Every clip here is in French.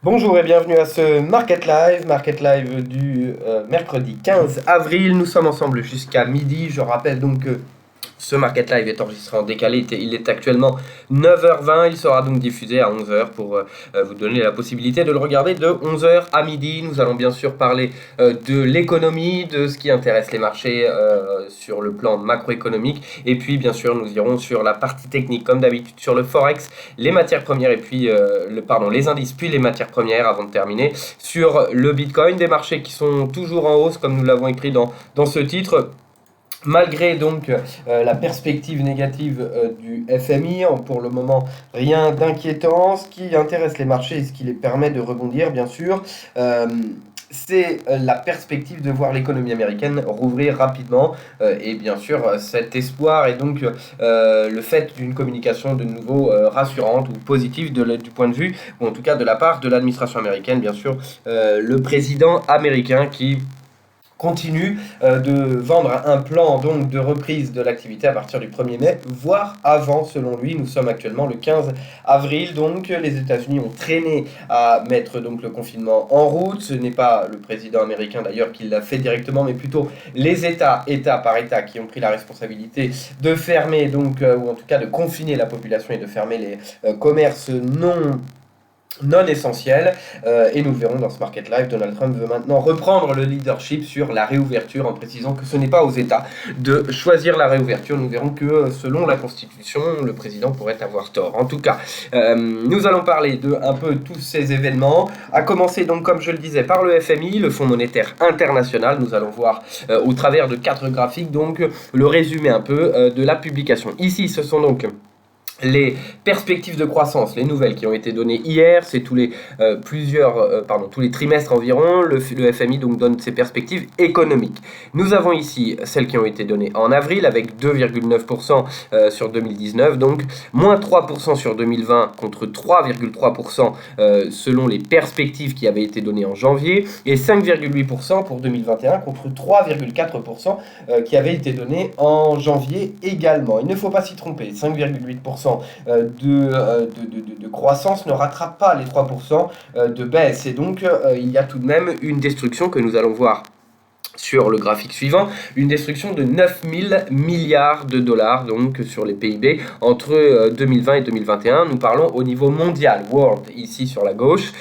Bonjour et bienvenue à ce Market Live du mercredi 15 avril. Nous sommes ensemble jusqu'à midi. Je rappelle donc que ce Market Live est enregistré en décalé. Il est actuellement 9h20. Il sera donc diffusé à 11h pour vous donner la possibilité de le regarder de 11h à midi. Nous allons bien sûr parler de l'économie, de ce qui intéresse les marchés sur le plan macroéconomique. Et puis bien sûr, nous irons sur la partie technique, comme d'habitude, sur le Forex, les matières premières et puis les indices, puis les matières premières avant de terminer sur le Bitcoin. Des marchés qui sont toujours en hausse, comme nous l'avons écrit dans ce titre. Malgré donc la perspective négative du FMI, pour le moment rien d'inquiétant. Ce qui intéresse les marchés et ce qui les permet de rebondir, bien sûr, c'est la perspective de voir l'économie américaine rouvrir rapidement et bien sûr cet espoir et donc le fait d'une communication de nouveau rassurante ou positive du point de vue, ou en tout cas de la part de l'administration américaine, bien sûr, le président américain qui continue de vendre un plan donc de reprise de l'activité à partir du 1er mai, voire avant selon lui. Nous sommes actuellement le 15 avril, donc les États-Unis ont traîné à mettre donc le confinement en route. Ce n'est pas le président américain d'ailleurs qui l'a fait directement, mais plutôt les État par État, qui ont pris la responsabilité de fermer donc, ou en tout cas de confiner la population et de fermer les commerces non essentiel, et nous le verrons dans ce Market Live. Donald Trump veut maintenant reprendre le leadership sur la réouverture en précisant que ce n'est pas aux États de choisir la réouverture. Nous verrons que selon la Constitution, le président pourrait avoir tort. En tout cas, nous allons parler de un peu tous ces événements, à commencer donc comme je le disais par le FMI, le Fonds monétaire international. Nous allons voir au travers de 4 graphiques donc le résumé un peu de la publication. Ici ce sont donc les perspectives de croissance, les nouvelles qui ont été données hier, c'est tous les tous les trimestres environ. Le FMI donc donne ses perspectives économiques. Nous avons ici celles qui ont été données en avril avec 2,9% sur 2019, donc moins 3% sur 2020 contre 3,3% selon les perspectives qui avaient été données en janvier, et 5,8% pour 2021 contre 3,4% qui avaient été données en janvier également. Il ne faut pas s'y tromper, 5,8% de croissance ne rattrape pas les 3% de baisse, et donc il y a tout de même une destruction que nous allons voir sur le graphique suivant, une destruction de 9 000 milliards de dollars donc sur les PIB entre 2020 et 2021. Nous parlons au niveau mondial, world, ici sur la gauche.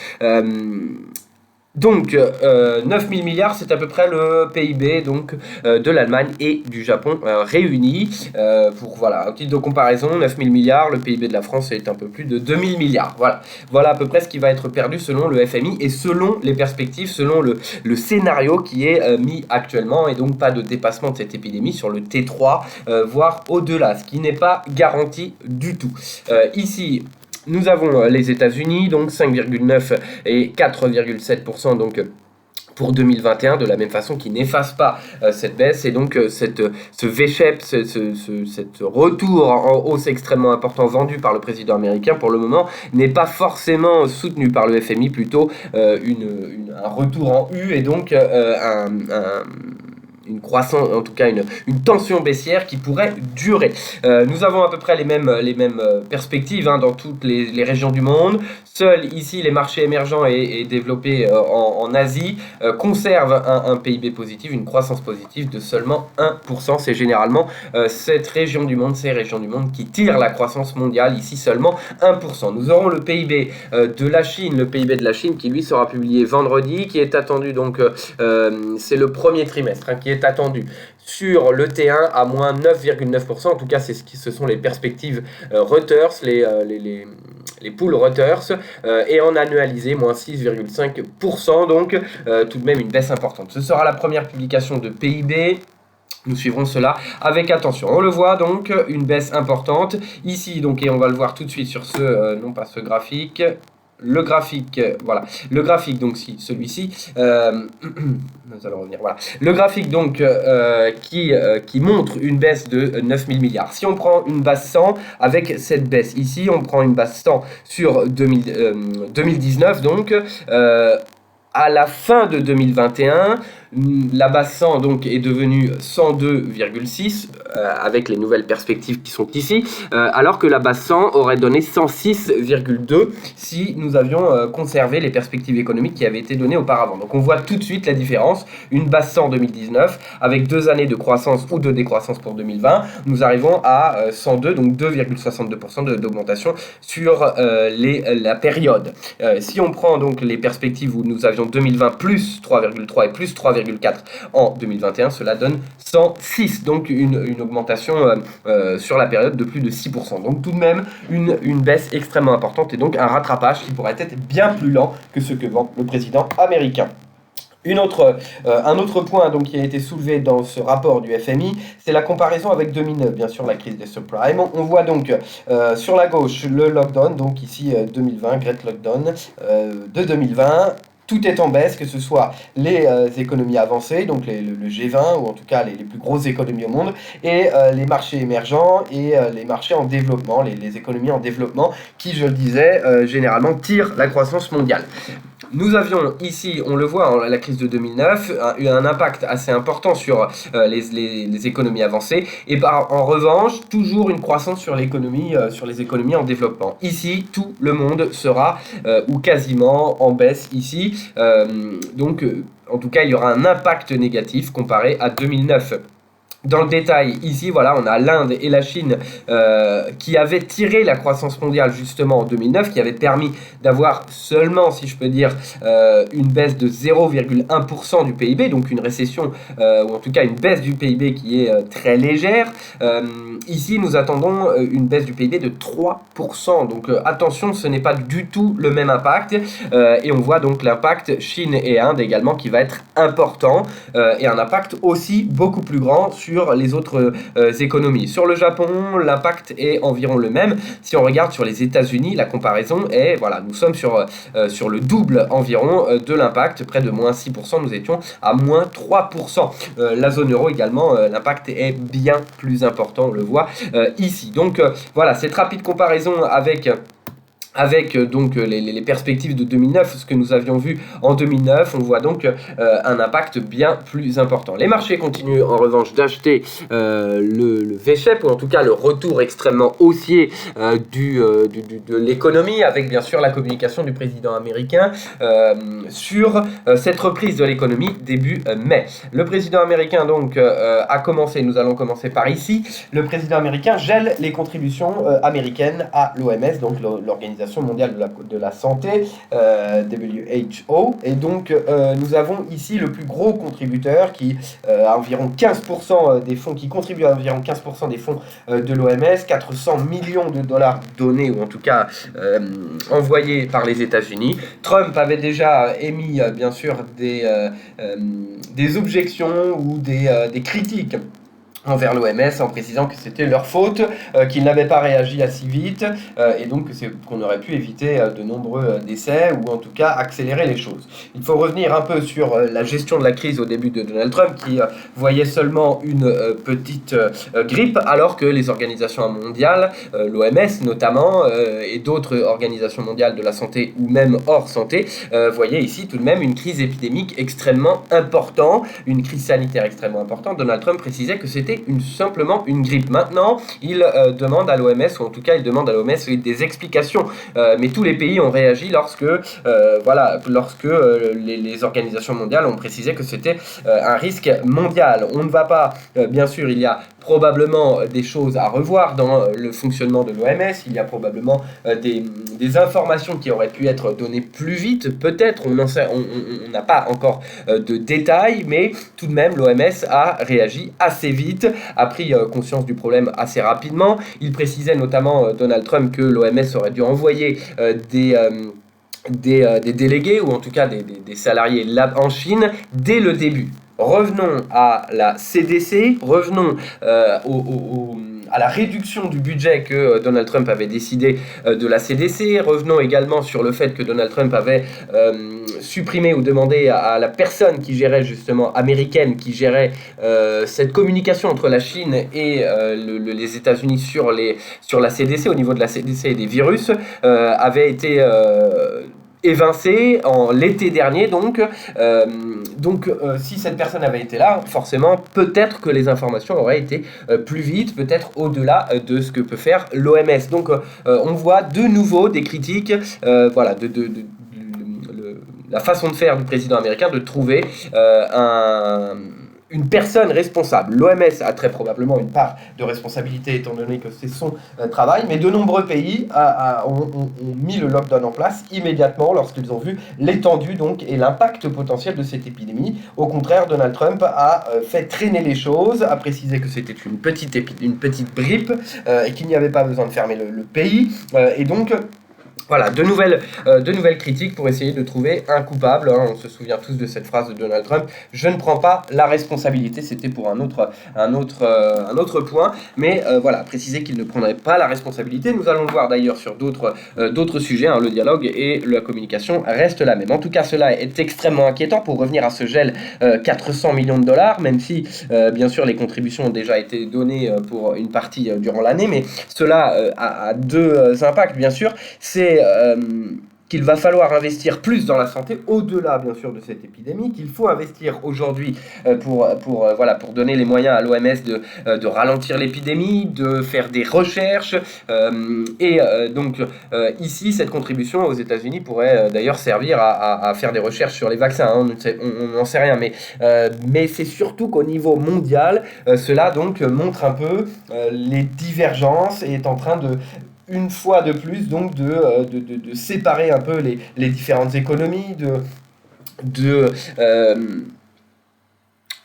Donc 9 000 milliards, c'est à peu près le PIB donc, de l'Allemagne et du Japon réunis. Pour voilà, un titre de comparaison, 9 000 milliards, le PIB de la France est un peu plus de 2 000 milliards. Voilà à peu près ce qui va être perdu selon le FMI et selon les perspectives, selon le scénario qui est mis actuellement, et donc pas de dépassement de cette épidémie sur le T3, voire au-delà, ce qui n'est pas garanti du tout. Ici, nous avons les États-Unis, donc 5,9 et 4,7% donc pour 2021, de la même façon, qui n'efface pas cette baisse, et donc ce V-shape, cet retour en hausse extrêmement important vendu par le président américain pour le moment n'est pas forcément soutenu par le FMI, plutôt un retour en U, et donc une croissance, en tout cas une tension baissière qui pourrait durer. Nous avons à peu près les mêmes perspectives dans toutes les régions du monde. Seuls ici les marchés émergents et développés en Asie conservent un PIB positif, une croissance positive de seulement 1%. C'est généralement ces régions du monde qui tirent la croissance mondiale, ici seulement 1%. Nous aurons le PIB de la Chine, qui lui sera publié vendredi, qui est attendu donc, c'est le premier trimestre qui est attendu sur le T1 à moins 9,9%. En tout cas, ce sont les perspectives Reuters, les poules Reuters, et en annualisé, moins 6,5%, donc tout de même une baisse importante. Ce sera la première publication de PIB. Nous suivrons cela avec attention. On le voit donc, une baisse importante ici, donc, et on va le voir tout de suite sur non pas ce graphique. Le graphique, voilà. Le graphique, donc, celui-ci, nous allons revenir, voilà. Le graphique, donc, qui montre une baisse de 9 000 milliards. Si on prend une base 100 avec cette baisse ici, on prend une base 100 sur 2019, donc, à la fin de 2021, La base 100 donc est devenue 102,6 avec les nouvelles perspectives qui sont ici, alors que la base 100 aurait donné 106,2 si nous avions conservé les perspectives économiques qui avaient été données auparavant. Donc on voit tout de suite la différence. Une base 100 en 2019 avec 2 années de croissance ou de décroissance pour 2020, nous arrivons à 102, donc 2,62% d'augmentation sur la période. Si on prend donc les perspectives où nous avions 2020 plus 3,3 et plus 3,4 en 2021, cela donne 106, donc une augmentation sur la période de plus de 6%. Donc tout de même une baisse extrêmement importante et donc un rattrapage qui pourrait être bien plus lent que ce que vend le président américain. Un autre point donc, qui a été soulevé dans ce rapport du FMI, c'est la comparaison avec 2009, bien sûr la crise des subprimes. On voit donc sur la gauche le lockdown, donc ici 2020, Great Lockdown de 2020. Tout est en baisse, que ce soit les économies avancées, donc le G20, ou en tout cas les plus grosses économies au monde, et les marchés émergents et les marchés en développement, les économies en développement, qui, je le disais, généralement tirent la croissance mondiale. Nous avions ici, on le voit, la crise de 2009, eu un impact assez important sur les économies avancées, et en revanche, toujours une croissance sur les économies en développement. Ici, tout le monde sera, ou quasiment, en baisse ici. En tout cas, il y aura un impact négatif comparé à 2009. Dans le détail, ici, voilà, on a l'Inde et la Chine qui avaient tiré la croissance mondiale justement en 2009, qui avaient permis d'avoir seulement, si je peux dire, une baisse de 0,1% du PIB, donc une récession, ou en tout cas une baisse du PIB qui est très légère. Ici, nous attendons une baisse du PIB de 3%, donc attention, ce n'est pas du tout le même impact, et on voit donc l'impact Chine et Inde également qui va être important, et un impact aussi beaucoup plus grand sur les autres économies. Sur le Japon, l'impact est environ le même. Si on regarde sur les États-Unis, la comparaison est, voilà, nous sommes sur le double environ de l'impact, près de moins 6%, nous étions à moins 3%. La zone euro également, l'impact est bien plus important, on le voit ici. Donc voilà, cette rapide comparaison avec donc les perspectives de 2009, ce que nous avions vu en 2009, on voit donc un impact bien plus important. Les marchés continuent en revanche d'acheter le V-shape, ou en tout cas le retour extrêmement haussier de l'économie, avec bien sûr la communication du président américain sur cette reprise de l'économie début mai. Le président américain donc a commencé, nous allons commencer par ici, le président américain gèle les contributions américaines à l'OMS, donc l'organisation mondiale de la santé, WHO, et donc nous avons ici le plus gros contributeur qui a environ 15% des fonds, qui contribue à environ 15% des fonds de l'OMS, 400 millions de dollars donnés, ou en tout cas envoyés par les États-Unis. Trump avait déjà émis bien sûr des objections ou des critiques envers l'OMS en précisant que c'était leur faute, qu'ils n'avaient pas réagi assez vite et donc qu'on aurait pu éviter de nombreux décès ou en tout cas accélérer les choses. Il faut revenir un peu sur la gestion de la crise au début de Donald Trump qui voyait seulement une petite grippe alors que les organisations mondiales, l'OMS notamment et d'autres organisations mondiales de la santé ou même hors santé voyaient ici tout de même une crise épidémique extrêmement importante, une crise sanitaire extrêmement importante. Donald Trump précisait que c'était simplement une grippe. Maintenant, il demande à l'OMS, ou en tout cas il demande à l'OMS des explications. Mais tous les pays ont réagi lorsque les organisations mondiales ont précisé que c'était un risque mondial. On ne va pas, bien sûr, il y a probablement des choses à revoir dans le fonctionnement de l'OMS, il y a probablement des informations qui auraient pu être données plus vite, peut-être, on n'a pas encore de détails, mais tout de même l'OMS a réagi assez vite, a pris conscience du problème assez rapidement. Il précisait notamment, Donald Trump, que l'OMS aurait dû envoyer des délégués, ou en tout cas des salariés en Chine, dès le début. Revenons à la CDC, revenons à la réduction du budget que Donald Trump avait décidé de la CDC. Revenons également sur le fait que Donald Trump avait supprimé ou demandé à la personne qui gérait justement, américaine, qui gérait cette communication entre la Chine et les États-Unis sur la CDC, au niveau de la CDC et des virus, avait été évincé en l'été dernier, si cette personne avait été là, forcément, peut-être que les informations auraient été plus vite, peut-être au-delà de ce que peut faire l'OMS. Donc, on voit de nouveau des critiques, voilà, la façon de faire du président américain de trouver une personne responsable. L'OMS a très probablement une part de responsabilité étant donné que c'est son travail, mais de nombreux pays ont mis le lockdown en place immédiatement lorsqu'ils ont vu l'étendue donc, et l'impact potentiel de cette épidémie. Au contraire, Donald Trump a fait traîner les choses, a précisé que c'était une petite grippe et qu'il n'y avait pas besoin de fermer le pays. Et donc, voilà, de nouvelles critiques pour essayer de trouver un coupable. On se souvient tous de cette phrase de Donald Trump: je ne prends pas la responsabilité. C'était pour un autre point, mais voilà, préciser qu'il ne prendrait pas la responsabilité. Nous allons le voir d'ailleurs sur d'autres sujets. Le dialogue et la communication restent la même. En tout cas, cela est extrêmement inquiétant. Pour revenir à ce gel, 400 millions de dollars, même si bien sûr les contributions ont déjà été données pour une partie durant l'année, mais cela a deux impacts bien sûr. C'est qu'il va falloir investir plus dans la santé, au-delà bien sûr de cette épidémie, qu'il faut investir aujourd'hui pour donner les moyens à l'OMS de ralentir l'épidémie, de faire des recherches, donc ici cette contribution aux États-Unis pourrait d'ailleurs servir à faire des recherches sur les vaccins, on n'en sait rien, mais c'est surtout qu'au niveau mondial, cela donc montre un peu les divergences et est en train de, une fois de plus, donc de séparer un peu les différentes économies,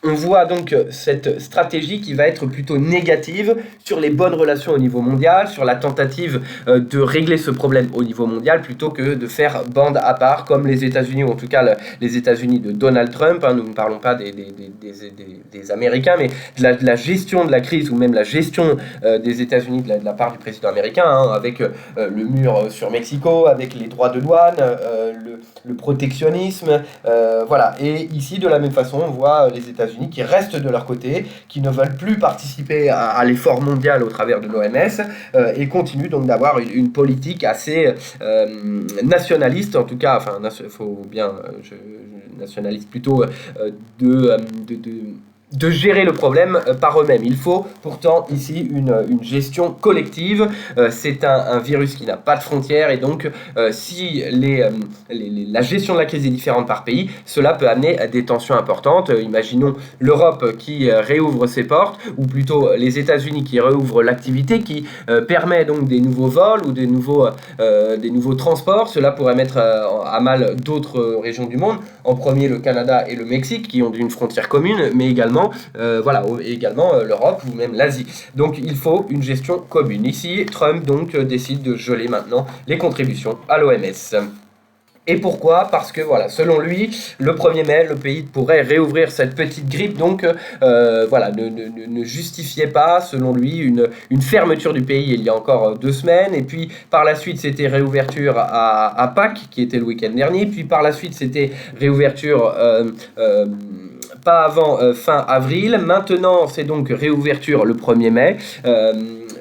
on voit donc cette stratégie qui va être plutôt négative sur les bonnes relations au niveau mondial, sur la tentative de régler ce problème au niveau mondial, plutôt que de faire bande à part comme les États-Unis, ou en tout cas les États-Unis de Donald Trump. Nous ne parlons pas des Américains, mais de la gestion de la crise, ou même la gestion des États-Unis de la part du président américain, avec le mur sur Mexico, avec les droits de douane, le protectionnisme, voilà. Et ici, de la même façon, on voit les États-Unis qui restent de leur côté, qui ne veulent plus participer à l'effort mondial au travers de l'OMS, et continuent donc d'avoir une politique assez nationaliste, en tout cas, nationaliste plutôt, de gérer le problème par eux-mêmes. Il faut pourtant ici une gestion collective. C'est un virus qui n'a pas de frontières, et donc si la gestion de la crise est différente par pays, cela peut amener à des tensions importantes. Imaginons l'Europe qui réouvre ses portes, ou plutôt les États-Unis qui réouvrent l'activité, qui permet donc des nouveaux vols ou des nouveaux transports. Cela pourrait mettre à mal d'autres régions du monde, en premier le Canada et le Mexique qui ont une frontière commune, mais également l'Europe ou même l'Asie. Donc il faut une gestion commune. Ici, Trump donc décide de geler maintenant les contributions à l'OMS. Et pourquoi ? Parce que voilà, selon lui, le 1er mai, le pays pourrait réouvrir cette petite grippe, donc ne justifiait pas, selon lui, une fermeture du pays il y a encore 2 semaines, et puis par la suite c'était réouverture à Pâques, qui était le week-end dernier, puis par la suite c'était réouverture pas avant fin avril. Maintenant, c'est donc réouverture le 1er mai.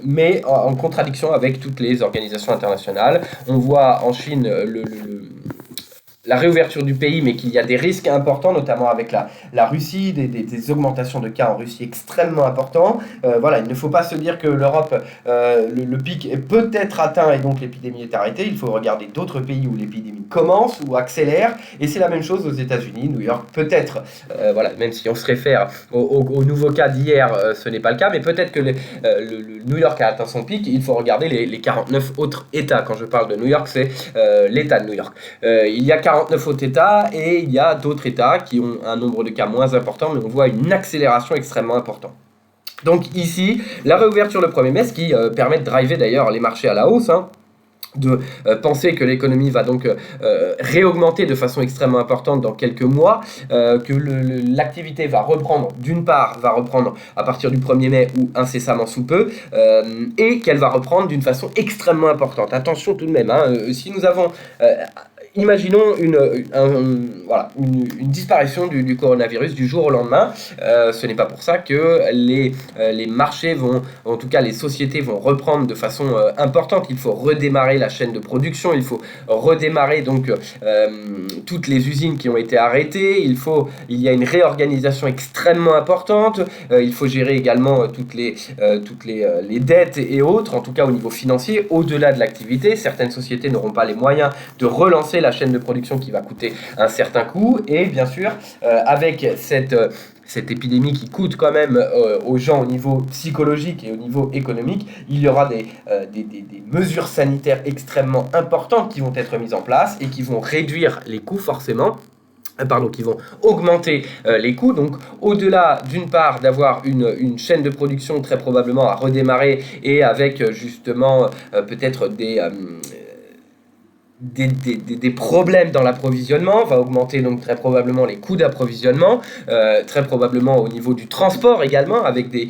Mais en contradiction avec toutes les organisations internationales. On voit en Chine la réouverture du pays, mais qu'il y a des risques importants, notamment avec la Russie, des augmentations de cas en Russie extrêmement importants. Il ne faut pas se dire que l'Europe, le pic est peut-être atteint et donc l'épidémie est arrêtée. Il faut regarder d'autres pays où l'épidémie commence ou accélère, et c'est la même chose aux États-Unis, New York peut-être, même si on se réfère au nouveau cas d'hier, ce n'est pas le cas, mais peut-être que le New York a atteint son pic. Il faut regarder les 49 autres États. Quand je parle de New York, c'est l'État de New York. Il y a 49 autres États, et il y a d'autres États qui ont un nombre de cas moins important, mais on voit une accélération extrêmement importante. Donc ici, la réouverture le 1er mai, ce qui permet de driver d'ailleurs les marchés à la hausse, de penser que l'économie va donc réaugmenter de façon extrêmement importante dans quelques mois, que l'activité va reprendre à partir du 1er mai ou incessamment sous peu, et qu'elle va reprendre d'une façon extrêmement importante. Attention tout de même, si nous avons Imaginons une disparition du coronavirus du jour au lendemain. Ce n'est pas pour ça que les marchés vont, en tout cas les sociétés vont reprendre de façon importante. Il faut redémarrer la chaîne de production, il faut redémarrer donc toutes les usines qui ont été arrêtées. Il y a une réorganisation extrêmement importante. Il faut gérer également toutes les dettes et autres, en tout cas au niveau financier, au-delà de l'activité. Certaines sociétés n'auront pas les moyens de relancer la chaîne de production qui va coûter un certain coût. Et bien sûr, avec cette épidémie qui coûte quand même aux gens au niveau psychologique et au niveau économique, il y aura des mesures sanitaires extrêmement importantes qui vont être mises en place et qui vont réduire les coûts forcément. Qui vont augmenter les coûts. Donc, au-delà, d'une part, d'avoir une chaîne de production très probablement à redémarrer et avec justement peut-être des problèmes dans l'approvisionnement, va augmenter donc très probablement les coûts d'approvisionnement, très probablement au niveau du transport également, avec des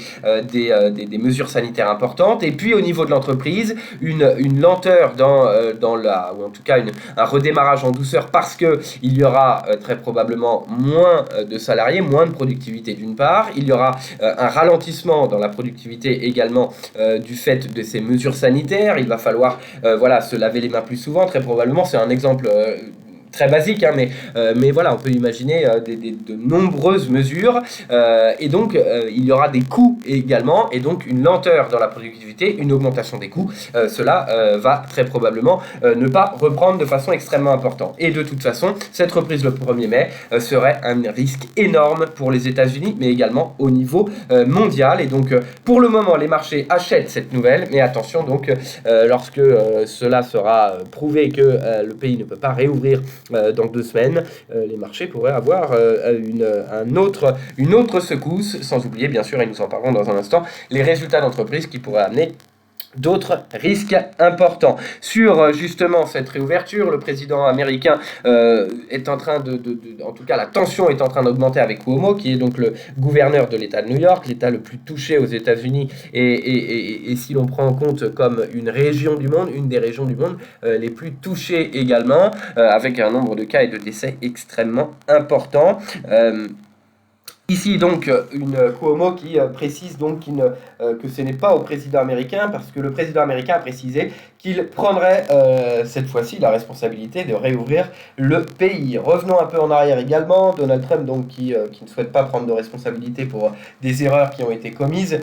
mesures sanitaires importantes, et puis au niveau de l'entreprise, une lenteur ou en tout cas un redémarrage en douceur, parce qu'il y aura très probablement moins de salariés, moins de productivité d'une part, il y aura un ralentissement dans la productivité également du fait de ces mesures sanitaires, il va falloir se laver les mains plus souvent, très probablement, c'est un exemple très basique, hein, mais voilà, on peut imaginer de nombreuses mesures, et donc il y aura des coûts également, et donc une lenteur dans la productivité, une augmentation des coûts, cela va très probablement ne pas reprendre de façon extrêmement importante. Et de toute façon, cette reprise le 1er mai serait un risque énorme pour les États-Unis, mais également au niveau mondial, et donc pour le moment, les marchés achètent cette nouvelle, mais attention donc, lorsque cela sera prouvé que le pays ne peut pas réouvrir dans 2 semaines, les marchés pourraient avoir une autre secousse, sans oublier bien sûr, et nous en parlerons dans un instant, les résultats d'entreprise qui pourraient amener d'autres risques importants. Sur justement cette réouverture, le président américain est en train en tout cas la tension est en train d'augmenter avec Cuomo, qui est donc le gouverneur de l'État de New York, l'État le plus touché aux États-Unis, et si l'on prend en compte comme une des régions du monde les plus touchées également, avec un nombre de cas et de décès extrêmement important. Ici donc une Cuomo qui précise donc que ce n'est pas au président américain, parce que le président américain a précisé qu'il prendrait cette fois-ci la responsabilité de réouvrir le pays. Revenons un peu en arrière également, Donald Trump donc qui ne souhaite pas prendre de responsabilité pour des erreurs qui ont été commises,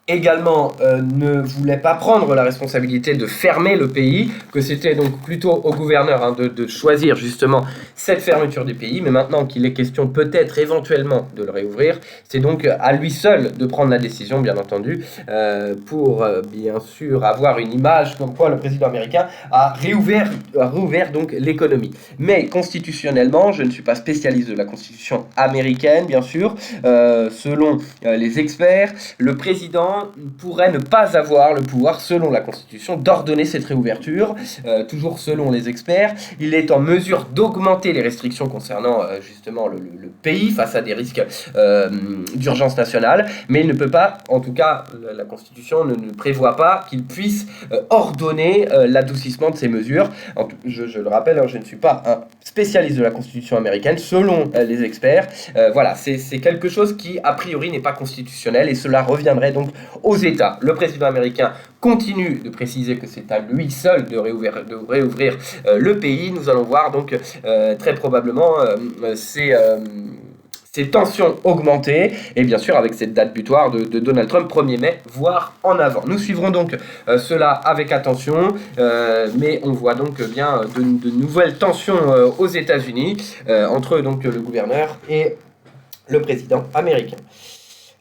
également ne voulait pas prendre la responsabilité de fermer le pays, que c'était donc plutôt au gouverneur de choisir justement cette fermeture du pays, mais maintenant qu'il est question peut-être éventuellement de le réouvrir, c'est donc à lui seul de prendre la décision, bien entendu, pour bien sûr avoir une image comme quoi le président américain a réouvert donc l'économie. Mais constitutionnellement, je ne suis pas spécialiste de la constitution américaine, bien sûr, selon les experts, le président pourrait ne pas avoir le pouvoir, selon la Constitution, d'ordonner cette réouverture. Toujours selon les experts, il est en mesure d'augmenter les restrictions concernant justement le pays face à des risques d'urgence nationale, mais il ne peut pas, en tout cas la Constitution ne prévoit pas qu'il puisse ordonner l'adoucissement de ces mesures. Je le rappelle, je ne suis pas un spécialiste de la Constitution américaine, selon les experts. Voilà, c'est quelque chose qui a priori n'est pas constitutionnel, et cela reviendrait donc aux États. Le président américain continue de préciser que c'est à lui seul de réouvrir le pays. Nous allons voir donc très probablement ces tensions augmentées, et bien sûr avec cette date butoir de Donald Trump, 1er mai, voire en avant. Nous suivrons donc cela avec attention, mais on voit donc bien de nouvelles tensions aux États-Unis entre donc le gouverneur et le président américain.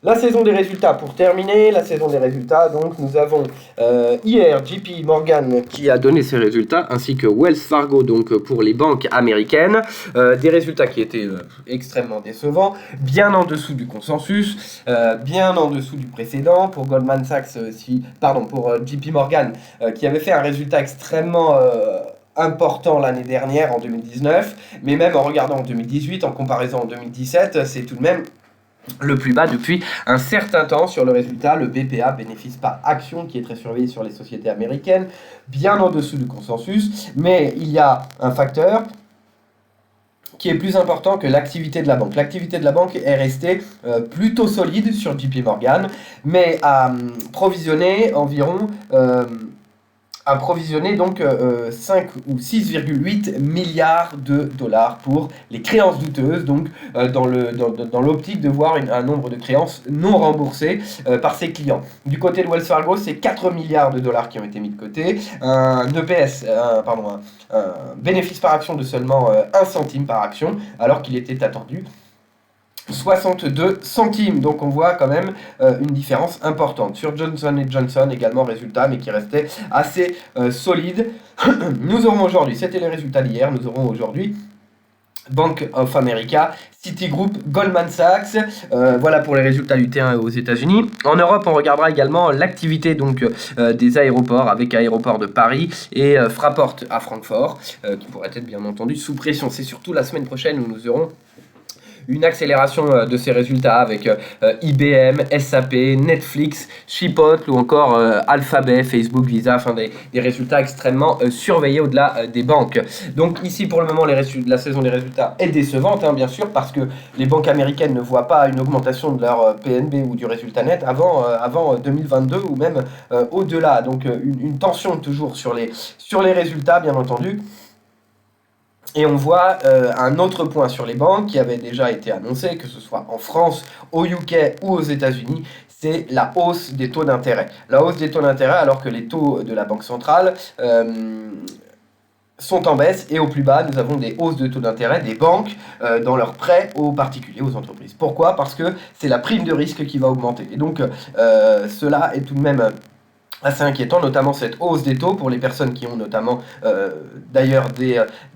La saison des résultats, pour terminer, donc nous avons hier JP Morgan qui a donné ses résultats, ainsi que Wells Fargo donc pour les banques américaines, des résultats qui étaient extrêmement décevants, bien en dessous du consensus, bien en dessous du précédent, pour Goldman Sachs pour JP Morgan qui avait fait un résultat extrêmement important l'année dernière en 2019, mais même en regardant en 2018, en comparaison en 2017, c'est tout de même le plus bas depuis un certain temps sur le résultat, le BPA, bénéfice par action, qui est très surveillé sur les sociétés américaines, bien en dessous du consensus, mais il y a un facteur qui est plus important que l'activité de la banque. L'activité de la banque est restée plutôt solide sur JP Morgan, mais a provisionné environ a provisionné donc 5 ou 6,8 milliards de dollars pour les créances douteuses, donc dans l'optique de voir un nombre de créances non remboursées par ses clients. Du côté de Wells Fargo, c'est 4 milliards de dollars qui ont été mis de côté, un EPS, un bénéfice par action de seulement 1 centime par action, alors qu'il était attendu 62 centimes. Donc on voit quand même une différence importante. Sur Johnson Johnson également résultat, mais qui restait assez solide. Nous aurons aujourd'hui, c'était les résultats d'hier, nous aurons aujourd'hui Bank of America, Citigroup, Goldman Sachs. Voilà pour les résultats du terrain aux États-Unis. En Europe, on regardera également l'activité donc des aéroports avec Aéroport de Paris et Fraport à Francfort, qui pourrait être bien entendu sous pression. C'est surtout la semaine prochaine où nous aurons une accélération de ces résultats avec IBM, SAP, Netflix, Chipotle ou encore Alphabet, Facebook, Visa, enfin des résultats extrêmement surveillés au-delà des banques. Donc ici pour le moment la saison des résultats est décevante hein, bien sûr parce que les banques américaines ne voient pas une augmentation de leur PNB ou du résultat net avant 2022 ou même au-delà. Donc une tension toujours sur les résultats bien entendu. Et on voit un autre point sur les banques qui avait déjà été annoncé, que ce soit en France, au UK ou aux États-Unis, c'est la hausse des taux d'intérêt. La hausse des taux d'intérêt alors que les taux de la Banque centrale sont en baisse et au plus bas, nous avons des hausses de taux d'intérêt des banques dans leurs prêts aux particuliers, aux entreprises. Pourquoi ? Parce que c'est la prime de risque qui va augmenter. Et donc cela est tout de même assez inquiétant, notamment cette hausse des taux pour les personnes qui ont notamment d'ailleurs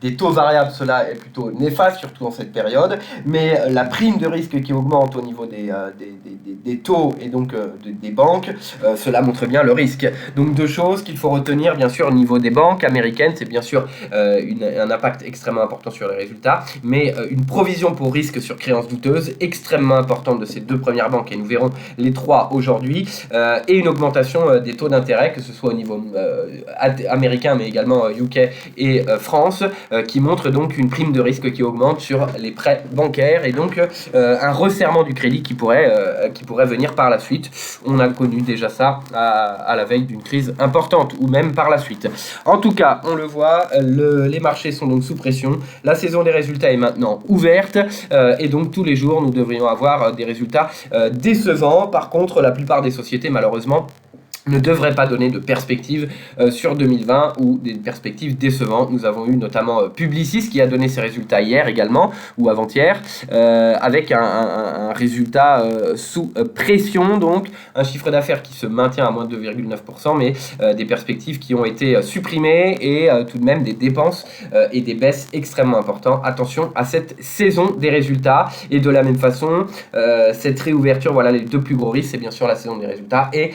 des taux variables, cela est plutôt néfaste, surtout en cette période, mais la prime de risque qui augmente au niveau des taux et donc des banques, cela montre bien le risque. Donc deux choses qu'il faut retenir bien sûr au niveau des banques américaines, c'est bien sûr un impact extrêmement important sur les résultats, mais une provision pour risque sur créances douteuses extrêmement importante de ces deux premières banques, et nous verrons les trois aujourd'hui, et une augmentation des taux d'intérêt, que ce soit au niveau américain mais également UK et France, qui montre donc une prime de risque qui augmente sur les prêts bancaires et donc un resserrement du crédit qui pourrait venir par la suite. On a connu déjà ça à la veille d'une crise importante ou même par la suite. En tout cas, on le voit, les marchés sont donc sous pression. La saison des résultats est maintenant ouverte et donc tous les jours nous devrions avoir des résultats décevants. Par contre, la plupart des sociétés malheureusement ne devrait pas donner de perspectives sur 2020 ou des perspectives décevantes. Nous avons eu notamment Publicis qui a donné ses résultats hier également, ou avant-hier, avec un résultat sous pression, donc un chiffre d'affaires qui se maintient à moins de 2,9%, mais des perspectives qui ont été supprimées et tout de même des dépenses et des baisses extrêmement importantes. Attention à cette saison des résultats, et de la même façon, cette réouverture, voilà les deux plus gros risques, c'est bien sûr la saison des résultats et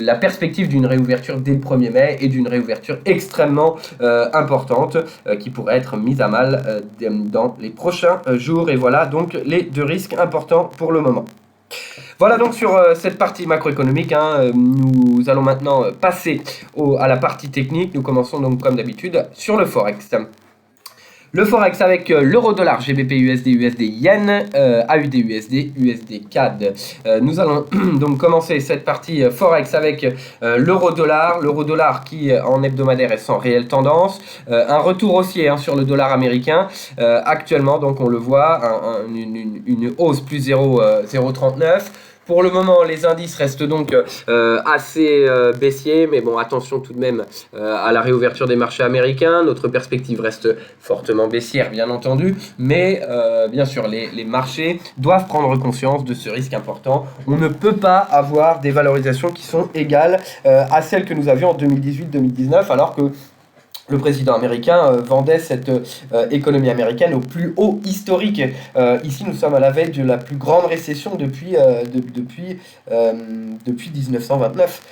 la perspective d'une réouverture dès le 1er mai et d'une réouverture extrêmement importante qui pourrait être mise à mal dans les prochains jours. Et voilà donc les deux risques importants pour le moment. Voilà donc sur cette partie macroéconomique, nous allons maintenant passer à la partie technique. Nous commençons donc comme d'habitude sur le Forex. Le Forex avec l'euro-dollar, GBP USD, USD Yen, AUD USD, USD CAD. Nous allons donc commencer cette partie Forex avec l'euro-dollar. L'euro-dollar qui en hebdomadaire est sans réelle tendance. Un retour haussier sur le dollar américain. Actuellement, donc on le voit, une hausse plus 0,39. Pour le moment, les indices restent donc assez baissiers, mais bon, attention tout de même à la réouverture des marchés américains. Notre perspective reste fortement baissière, bien entendu, mais bien sûr, les marchés doivent prendre conscience de ce risque important. On ne peut pas avoir des valorisations qui sont égales à celles que nous avions en 2018-2019, alors que le président américain vendait cette économie américaine au plus haut historique. Ici, nous sommes à la veille de la plus grande récession depuis 1929.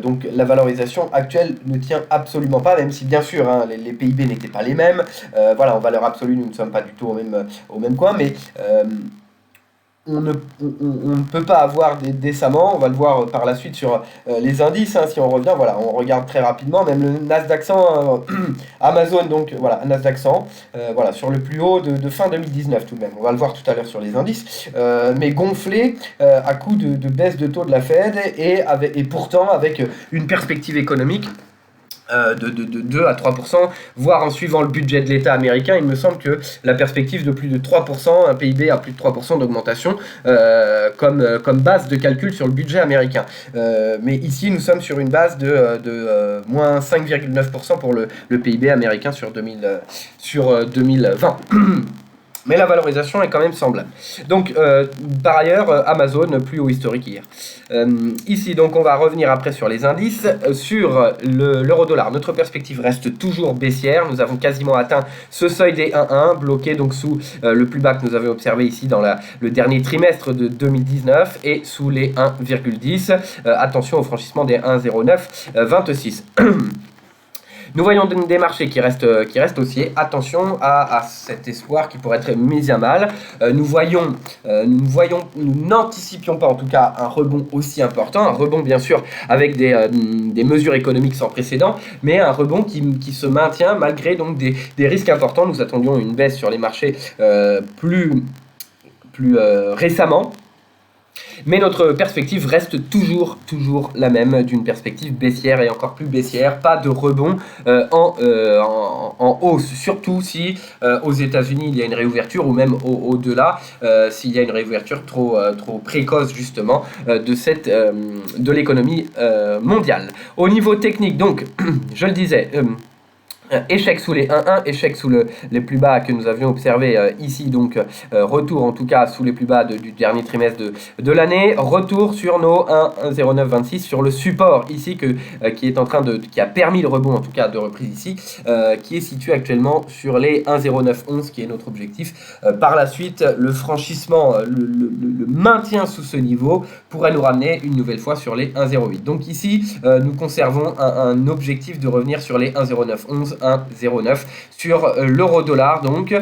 Donc la valorisation actuelle ne tient absolument pas, même si bien sûr les PIB n'étaient pas les mêmes. Voilà, en valeur absolue, nous ne sommes pas du tout au même coin, mais on ne peut pas avoir décemment, on va le voir par la suite sur les indices, hein, si on revient, voilà, on regarde très rapidement, même le Nasdaq 100, Amazon, donc voilà, Nasdaq 100, voilà, sur le plus haut de fin 2019 tout de même, on va le voir tout à l'heure sur les indices, mais gonflé à coup de baisse de taux de la Fed et pourtant avec une perspective économique de 2 à 3%, voire en suivant le budget de l'État américain, il me semble que la perspective de plus de 3%, un PIB à plus de 3% d'augmentation, comme base de calcul sur le budget américain. Mais ici, nous sommes sur une base de moins 5,9% pour le PIB américain sur 2020. Mais la valorisation est quand même semblable. Donc, par ailleurs, Amazon, plus haut historique hier. Ici, donc, on va revenir après sur les indices. Sur l'euro-dollar, notre perspective reste toujours baissière. Nous avons quasiment atteint ce seuil des 1,1, bloqué donc sous le plus bas que nous avions observé ici dans le dernier trimestre de 2019 et sous les 1,10. Attention au franchissement des 1,0926. Nous voyons des marchés qui restent haussiers. Attention à cet espoir qui pourrait être mis à mal. Nous n'anticipions pas en tout cas un rebond aussi important. Un rebond bien sûr avec des mesures économiques sans précédent, mais un rebond qui se maintient malgré donc des risques importants. Nous attendions une baisse sur les marchés plus récemment. Mais notre perspective reste toujours la même, d'une perspective baissière et encore plus baissière, pas de rebond en hausse, surtout si aux États-Unis il y a une réouverture ou même au-delà, s'il y a une réouverture trop précoce justement de l'économie mondiale. Au niveau technique, donc, je le disais, échec sous les 1,1, échec sous les plus bas que nous avions observé ici, donc retour en tout cas sous les plus bas du dernier trimestre de l'année, retour sur nos 1,0926 sur le support ici qui a permis le rebond en tout cas de reprise ici, qui est situé actuellement sur les 1,0911 qui est notre objectif. Par la suite, le franchissement, le maintien sous ce niveau pourrait nous ramener une nouvelle fois sur les 1,08. Donc ici, nous conservons un objectif de revenir sur les 1,0911, 1,09 sur l'euro-dollar, donc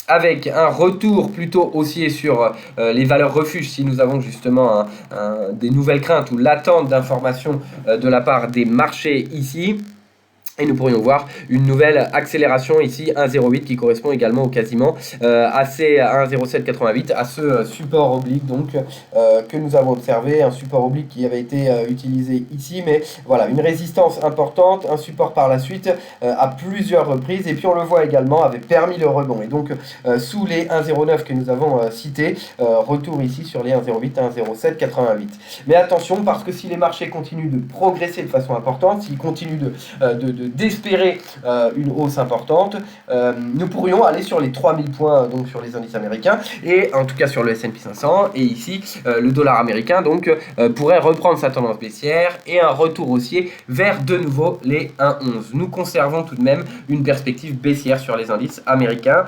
avec un retour plutôt haussier sur les valeurs refuges si nous avons justement des nouvelles craintes ou l'attente d'informations de la part des marchés ici. Et nous pourrions voir une nouvelle accélération ici, 1,08 qui correspond également au quasiment à 1,0788, à ce support oblique donc que nous avons observé, un support oblique qui avait été utilisé ici, mais voilà, une résistance importante, un support par la suite à plusieurs reprises, et puis on le voit également avait permis le rebond, et donc sous les 1,09 que nous avons cités, retour ici sur les 1,08, 1,0788. Mais attention, parce que si les marchés continuent de progresser de façon importante, s'ils continuent d'espérer une hausse importante, nous pourrions aller sur les 3000 points donc sur les indices américains et en tout cas sur le S&P 500, et ici le dollar américain donc pourrait reprendre sa tendance baissière et un retour haussier vers de nouveau les 1,11. Nous conservons tout de même une perspective baissière sur les indices américains,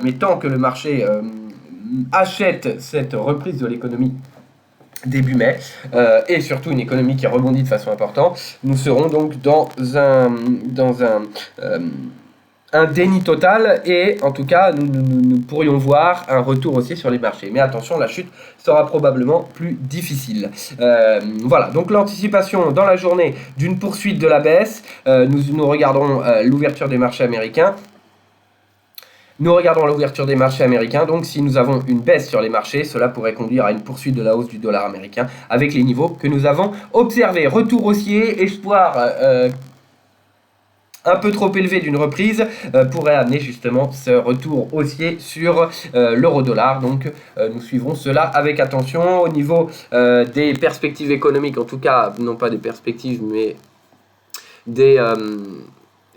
mais tant que le marché achète cette reprise de l'économie début mai, et surtout une économie qui rebondit de façon importante, nous serons donc dans un déni total, et en tout cas nous pourrions voir un retour haussier sur les marchés. Mais attention, la chute sera probablement plus difficile. Voilà, donc l'anticipation dans la journée d'une poursuite de la baisse, nous regarderons l'ouverture des marchés américains. Nous regardons l'ouverture des marchés américains, donc si nous avons une baisse sur les marchés, cela pourrait conduire à une poursuite de la hausse du dollar américain avec les niveaux que nous avons observés. Retour haussier, espoir un peu trop élevé d'une reprise pourrait amener justement ce retour haussier sur l'euro-dollar. Donc nous suivrons cela avec attention. Au niveau des perspectives économiques, en tout cas, non pas des perspectives, mais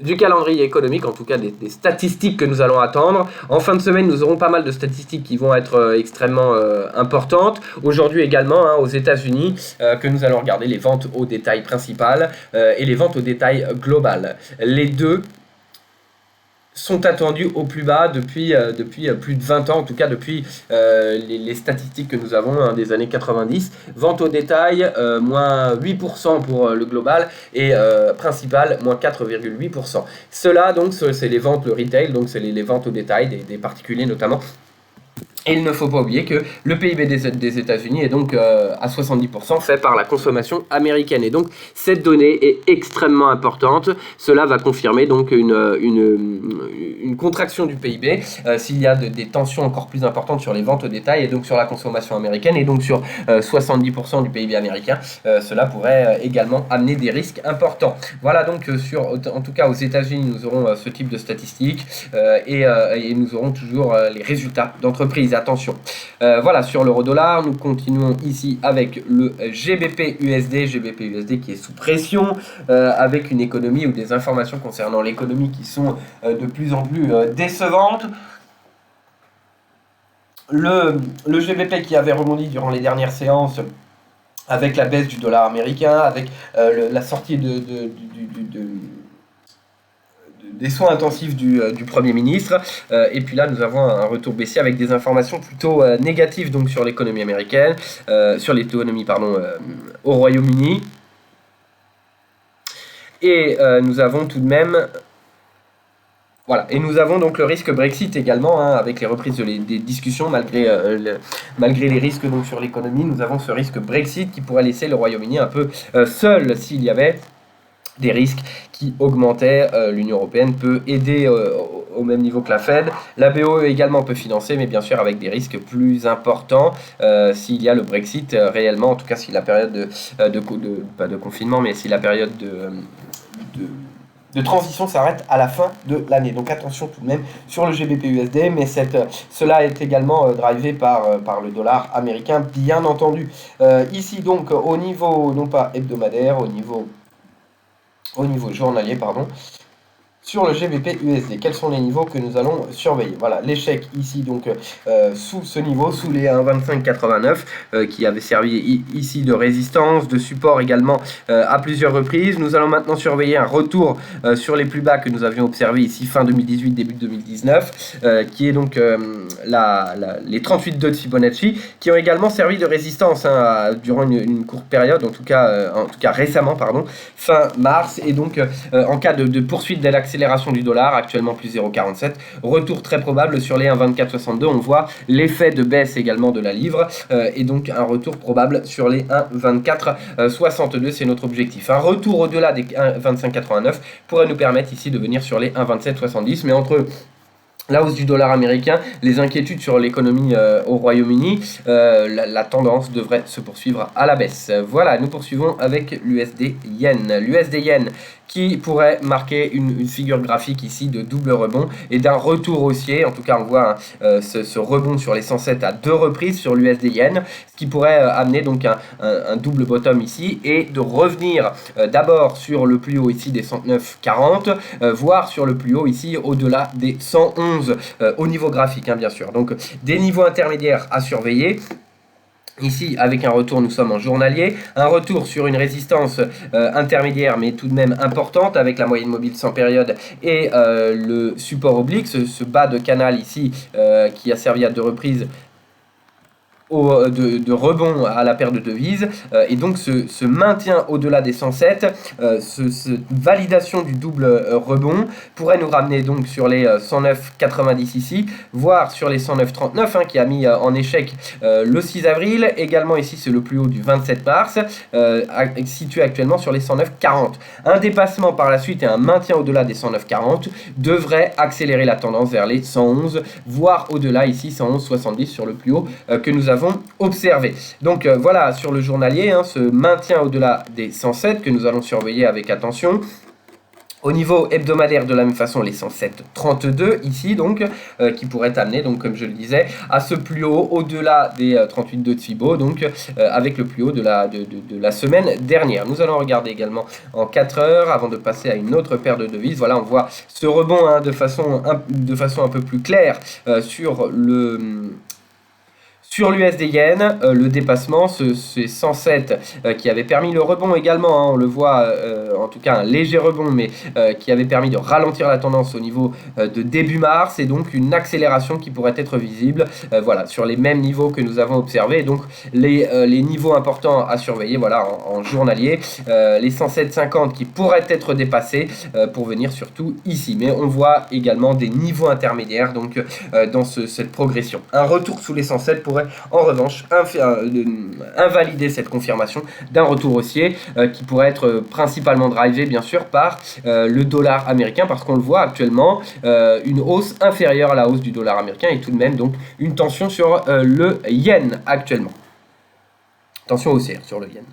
du calendrier économique, en tout cas des statistiques que nous allons attendre. En fin de semaine, nous aurons pas mal de statistiques qui vont être extrêmement importantes. Aujourd'hui également, aux États-Unis, que nous allons regarder les ventes au détail principales et les ventes au détail globales. Les deux sont attendus au plus bas depuis plus de 20 ans, en tout cas depuis les statistiques que nous avons des années 90. Vente au détail, moins 8% pour le global, et principal, moins 4,8%. Cela, donc, c'est les ventes, le retail, donc c'est les ventes au détail des particuliers notamment. Et il ne faut pas oublier que le PIB des États-Unis est donc à 70% fait par la consommation américaine. Et donc cette donnée est extrêmement importante. Cela va confirmer donc une contraction du PIB s'il y a des tensions encore plus importantes sur les ventes au détail et donc sur la consommation américaine et donc sur 70% du PIB américain. Cela pourrait également amener des risques importants. Voilà donc en tout cas aux États-Unis, nous aurons ce type de statistiques et nous aurons toujours les résultats d'entreprises. Attention. Voilà, sur l'euro-dollar, nous continuons ici avec le GBP-USD qui est sous pression, avec une économie ou des informations concernant l'économie qui sont de plus en plus décevantes. Le GBP qui avait rebondi durant les dernières séances avec la baisse du dollar américain, avec la sortie des soins intensifs du Premier ministre, et puis là nous avons un retour baissier avec des informations plutôt négatives donc sur l'économie américaine, sur l'économie au Royaume-Uni, et nous avons tout de même voilà, et nous avons donc le risque Brexit également, avec les reprises des discussions, malgré les risques donc sur l'économie, nous avons ce risque Brexit qui pourrait laisser le Royaume-Uni un peu seul s'il y avait des risques qui augmentaient. L'Union européenne peut aider au même niveau que la Fed. La BOE également peut financer, mais bien sûr avec des risques plus importants s'il y a le Brexit réellement, en tout cas si la période pas de confinement, mais si la période de transition s'arrête à la fin de l'année. Donc attention tout de même sur le GBP-USD, mais cela est également drivé par le dollar américain, bien entendu. Ici donc au niveau, non pas hebdomadaire, au niveau journalier, pardon, sur le GBP-USD, quels sont les niveaux que nous allons surveiller? Voilà, l'échec ici, donc sous ce niveau, sous les 1,2589, qui avait servi ici de résistance, de support également à plusieurs reprises. Nous allons maintenant surveiller un retour sur les plus bas que nous avions observé ici fin 2018, début 2019, qui est donc les 38,2 de Fibonacci, qui ont également servi de résistance durant une courte période, en tout cas récemment, fin mars, et donc en cas de poursuite de l'accélération du dollar, actuellement plus 0,47, retour très probable sur les 1,2462, on voit l'effet de baisse également de la livre, et donc un retour probable sur les 1,2462, c'est notre objectif. Un retour au-delà des 1,2589 pourrait nous permettre ici de venir sur les 1,2770, mais entre la hausse du dollar américain, les inquiétudes sur l'économie au Royaume-Uni, la tendance devrait se poursuivre à la baisse. Voilà, nous poursuivons avec l'USD Yen. L'USD Yen qui pourrait marquer une figure graphique ici de double rebond et d'un retour haussier. En tout cas, on voit ce rebond sur les 107 à deux reprises sur l'USD Yen, ce qui pourrait amener donc un double bottom ici et de revenir d'abord sur le plus haut ici des 109,40, voire sur le plus haut ici au-delà des 111 au niveau graphique, bien sûr. Donc des niveaux intermédiaires à surveiller. Ici, avec un retour, nous sommes en journalier. Un retour sur une résistance intermédiaire, mais tout de même importante, avec la moyenne mobile sans période et le support oblique, ce bas de canal ici, qui a servi à deux reprises de rebond à la paire de devises, et donc ce maintien au-delà des 107, cette validation du double rebond pourrait nous ramener donc sur les 109,90 ici, voire sur les 109,39 qui a mis en échec le 6 avril. Également ici c'est le plus haut du 27 mars, situé actuellement sur les 109,40. Un dépassement par la suite et un maintien au-delà des 109,40 devrait accélérer la tendance vers les 111, voire au-delà ici 111,70 sur le plus haut que nous avons observé. Donc voilà sur le journalier, ce maintien au-delà des 107 que nous allons surveiller avec attention. Au niveau hebdomadaire, de la même façon, les 107,32 ici, donc, qui pourraient amener, donc, comme je le disais, à ce plus haut, au-delà des 38,2 de Fibo, donc, avec le plus haut de la semaine dernière. Nous allons regarder également en 4 heures, avant de passer à une autre paire de devises. Voilà, on voit ce rebond de façon un peu plus claire sur Sur l'USD Yen, le dépassement, c'est 107 qui avait permis le rebond également, hein, on le voit, en tout cas un léger rebond, mais qui avait permis de ralentir la tendance au niveau de début mars, et donc une accélération qui pourrait être visible, voilà, sur les mêmes niveaux que nous avons observés, donc les niveaux importants à surveiller, voilà, en journalier, les 107,50 qui pourraient être dépassés pour venir surtout ici, mais on voit également des niveaux intermédiaires, donc dans cette progression. Un retour sous les 107 pourrait en revanche invalider cette confirmation d'un retour haussier qui pourrait être principalement drivé bien sûr par le dollar américain, parce qu'on le voit actuellement, une hausse inférieure à la hausse du dollar américain et tout de même donc une tension sur le yen actuellement. Tension haussière sur le yen.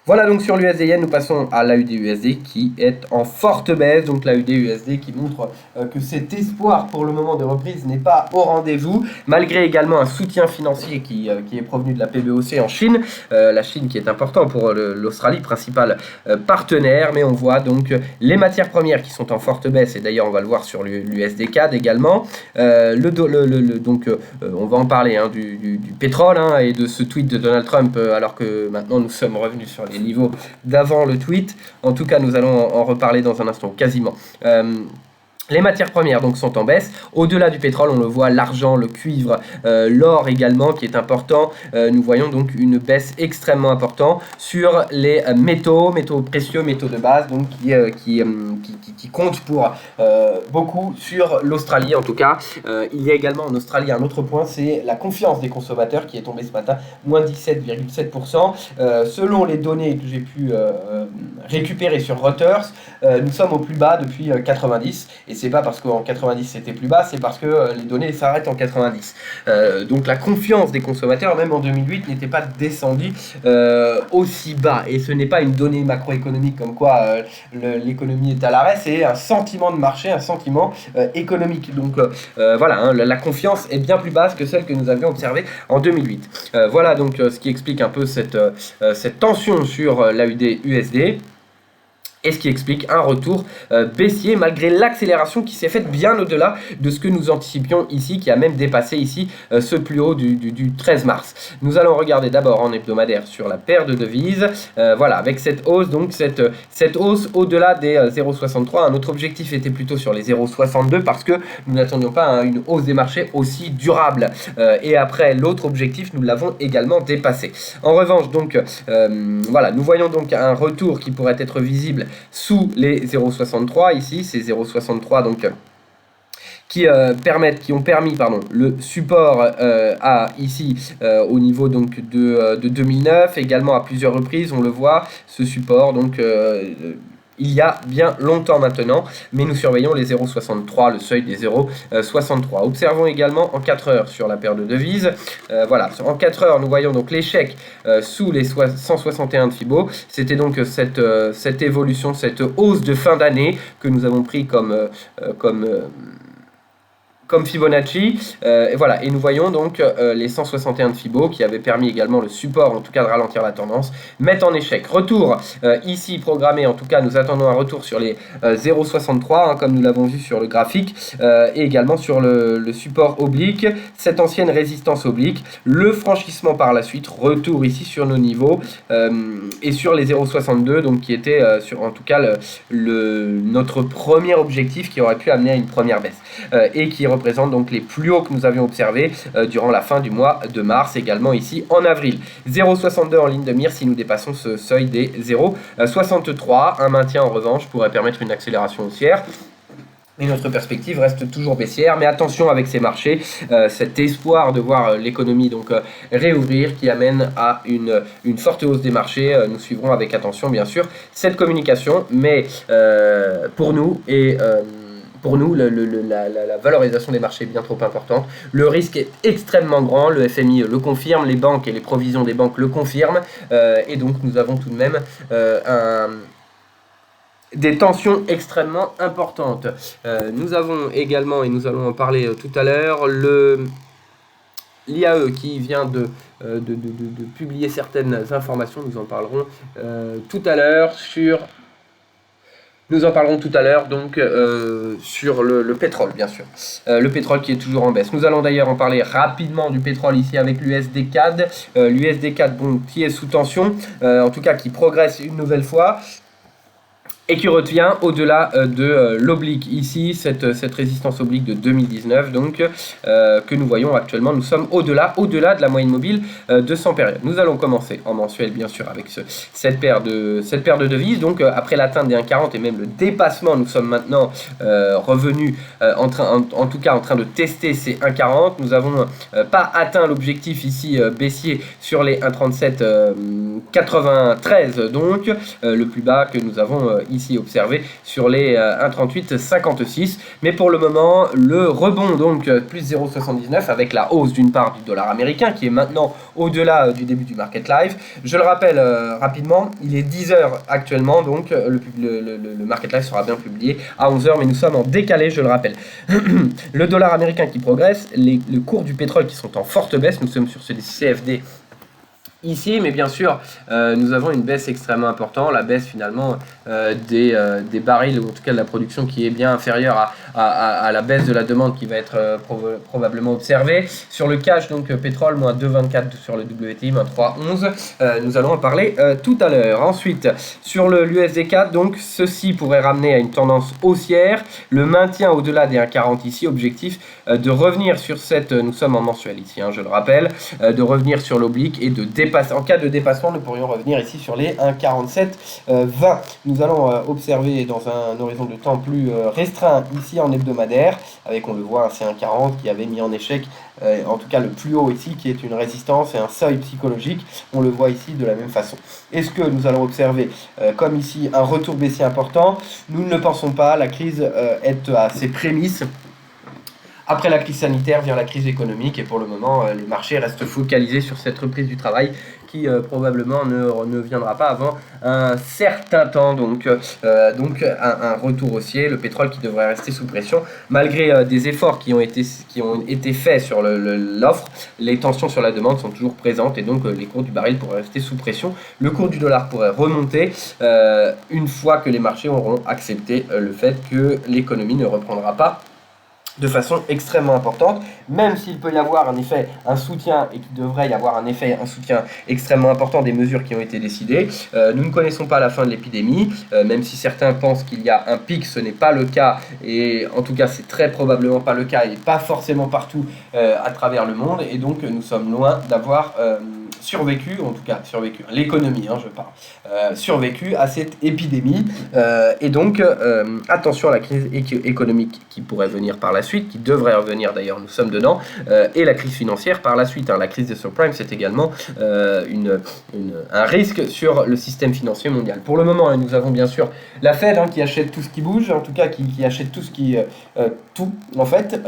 Voilà donc sur l'USD-Yen, nous passons à l'AUD-USD qui est en forte baisse. Donc l'AUD-USD qui montre que cet espoir pour le moment de reprise n'est pas au rendez-vous, malgré également un soutien financier qui est provenu de la PBOC en Chine. La Chine qui est important pour l'Australie, principal partenaire, mais on voit donc les matières premières qui sont en forte baisse, et d'ailleurs on va le voir sur l'USD-CAD également. Donc on va en parler hein, du pétrole hein, et de ce tweet de Donald Trump, alors que maintenant nous sommes revenus sur les niveaux d'avant le tweet. En tout cas, nous allons en reparler dans un instant, quasiment. Les matières premières donc sont en baisse. Au-delà du pétrole, on le voit, l'argent, le cuivre, l'or également qui est important. Nous voyons donc une baisse extrêmement importante sur les métaux précieux, métaux de base, donc qui comptent pour beaucoup sur l'Australie en tout cas. Il y a également en Australie un autre point, c'est la confiance des consommateurs qui est tombée ce matin, moins 17,7%. Selon les données que j'ai pu récupérer sur Reuters, nous sommes au plus bas depuis 90, et c'est pas parce qu'en 90 c'était plus bas, c'est parce que les données s'arrêtent en 90. Donc la confiance des consommateurs, même en 2008, n'était pas descendue aussi bas, et ce n'est pas une donnée macroéconomique comme quoi l'économie est à l'arrêt, c'est un sentiment de marché, un sentiment économique. Donc voilà, hein, la confiance est bien plus basse que celle que nous avions observée en 2008. Voilà donc ce qui explique un peu cette tension sur l'AUD-USD. Et ce qui explique un retour baissier malgré l'accélération qui s'est faite bien au-delà de ce que nous anticipions ici, qui a même dépassé ici ce plus haut du 13 mars. Nous allons regarder d'abord en hebdomadaire sur la paire de devises. Voilà, avec cette hausse, donc cette hausse au-delà des 0,63. Un autre objectif était plutôt sur les 0,62 parce que nous n'attendions pas une hausse des marchés aussi durable. Et après, l'autre objectif, nous l'avons également dépassé. En revanche, donc, voilà, nous voyons donc un retour qui pourrait être visible sous les 0,63 ici, c'est 0,63 donc qui ont permis le support à ici au niveau donc de 2009, également à plusieurs reprises on le voit, ce support donc il y a bien longtemps maintenant, mais nous surveillons les 0,63, le seuil des 0,63. Observons également en 4 heures sur la paire de devises. Voilà, en 4 heures, nous voyons donc l'échec sous les 161 de Fibo. C'était donc cette évolution, cette hausse de fin d'année que nous avons pris comme Fibonacci, et voilà, et nous voyons donc les 161 de Fibo qui avaient permis également le support, en tout cas de ralentir la tendance, mettent en échec. Retour ici programmé, en tout cas nous attendons un retour sur les 0,63 hein, comme nous l'avons vu sur le graphique, et également sur le support oblique, cette ancienne résistance oblique, le franchissement par la suite, retour ici sur nos niveaux, et sur les 0,62 donc qui était en tout cas notre premier objectif qui aurait pu amener à une première baisse, et qui représente donc les plus hauts que nous avions observés durant la fin du mois de mars, également ici en avril. 0,62 en ligne de mire si nous dépassons ce seuil des 0,63. Un maintien en revanche pourrait permettre une accélération haussière. Et notre perspective reste toujours baissière, mais attention avec ces marchés, cet espoir de voir l'économie donc réouvrir qui amène à une forte hausse des marchés. Nous suivrons avec attention bien sûr cette communication, mais pour nous la valorisation des marchés est bien trop importante. Le risque est extrêmement grand, le FMI le confirme, les banques et les provisions des banques le confirment, et donc nous avons tout de même des tensions extrêmement importantes. Nous avons également, et nous allons en parler tout à l'heure, l'IAE qui vient de publier certaines informations, nous en parlerons tout à l'heure sur Nous en parlerons tout à l'heure, donc sur le pétrole, bien sûr. Le pétrole qui est toujours en baisse. Nous allons d'ailleurs en parler rapidement du pétrole ici avec l'USD CAD. L'USD CAD, bon, qui est sous tension, en tout cas qui progresse une nouvelle fois. Et qui revient au-delà de l'oblique ici, cette résistance oblique de 2019, donc que nous voyons actuellement. Nous sommes au-delà de la moyenne mobile de 100 périodes. Nous allons commencer en mensuel, bien sûr, avec cette paire de devises. Donc après l'atteinte des 1,40 et même le dépassement, nous sommes maintenant revenus en tout cas en train de tester ces 1,40. Nous n'avons pas atteint l'objectif ici baissier sur les 1,3793, donc le plus bas que nous avons ici observé sur les 1,3856, mais pour le moment le rebond, donc plus 0,79 avec la hausse d'une part du dollar américain qui est maintenant au-delà du début du market live. Je le rappelle rapidement, il est 10h actuellement, donc le market live sera bien publié à 11h, mais nous sommes en décalé, je le rappelle. Le dollar américain qui progresse, le cours du pétrole qui sont en forte baisse, nous sommes sur ces CFD ici, mais bien sûr nous avons une baisse extrêmement importante, la baisse finalement des barils, ou en tout cas de la production qui est bien inférieure à la baisse de la demande qui va être probablement observée. Sur le cash, donc pétrole, moins 2,24 sur le WTI, moins 3,11, nous allons en parler tout à l'heure. Ensuite, sur l'USD4, donc ceci pourrait ramener à une tendance haussière, le maintien au-delà des 1,40 ici, objectif de revenir sur cette, nous sommes en mensuel ici, je le rappelle, de revenir sur l'oblique et de dépasser. En cas de dépassement, nous pourrions revenir ici sur les 1,4720. Nous allons observer dans un horizon de temps plus restreint ici en hebdomadaire, avec, on le voit, un C1,40 qui avait mis en échec, en tout cas le plus haut ici, qui est une résistance et un seuil psychologique. On le voit ici de la même façon. Est-ce que nous allons observer, comme ici, un retour baissier important? Nous ne le pensons pas. La crise est à ses prémices. Après la crise sanitaire vient la crise économique et pour le moment, les marchés restent focalisés sur cette reprise du travail qui probablement ne viendra pas avant un certain temps. Donc un retour haussier, le pétrole qui devrait rester sous pression malgré des efforts qui ont été faits sur l'offre. Les tensions sur la demande sont toujours présentes et donc les cours du baril pourraient rester sous pression. Le cours du dollar pourrait remonter une fois que les marchés auront accepté le fait que l'économie ne reprendra pas de façon extrêmement importante, même s'il peut y avoir un soutien, et qu'il devrait y avoir un soutien extrêmement important des mesures qui ont été décidées. Nous ne connaissons pas la fin de l'épidémie, même si certains pensent qu'il y a un pic, ce n'est pas le cas, et en tout cas c'est très probablement pas le cas, et pas forcément partout à travers le monde, et donc nous sommes loin d'avoir survécu, l'économie, je parle, survécu à cette épidémie, et donc attention à la crise économique qui pourrait venir par la suite, qui devrait revenir d'ailleurs, nous sommes dedans, et la crise financière par la suite. La crise des subprimes, c'est également un risque sur le système financier mondial. Pour le moment, nous avons bien sûr la Fed qui achète tout ce qui bouge, en tout cas qui achète tout ce qui... tout en fait,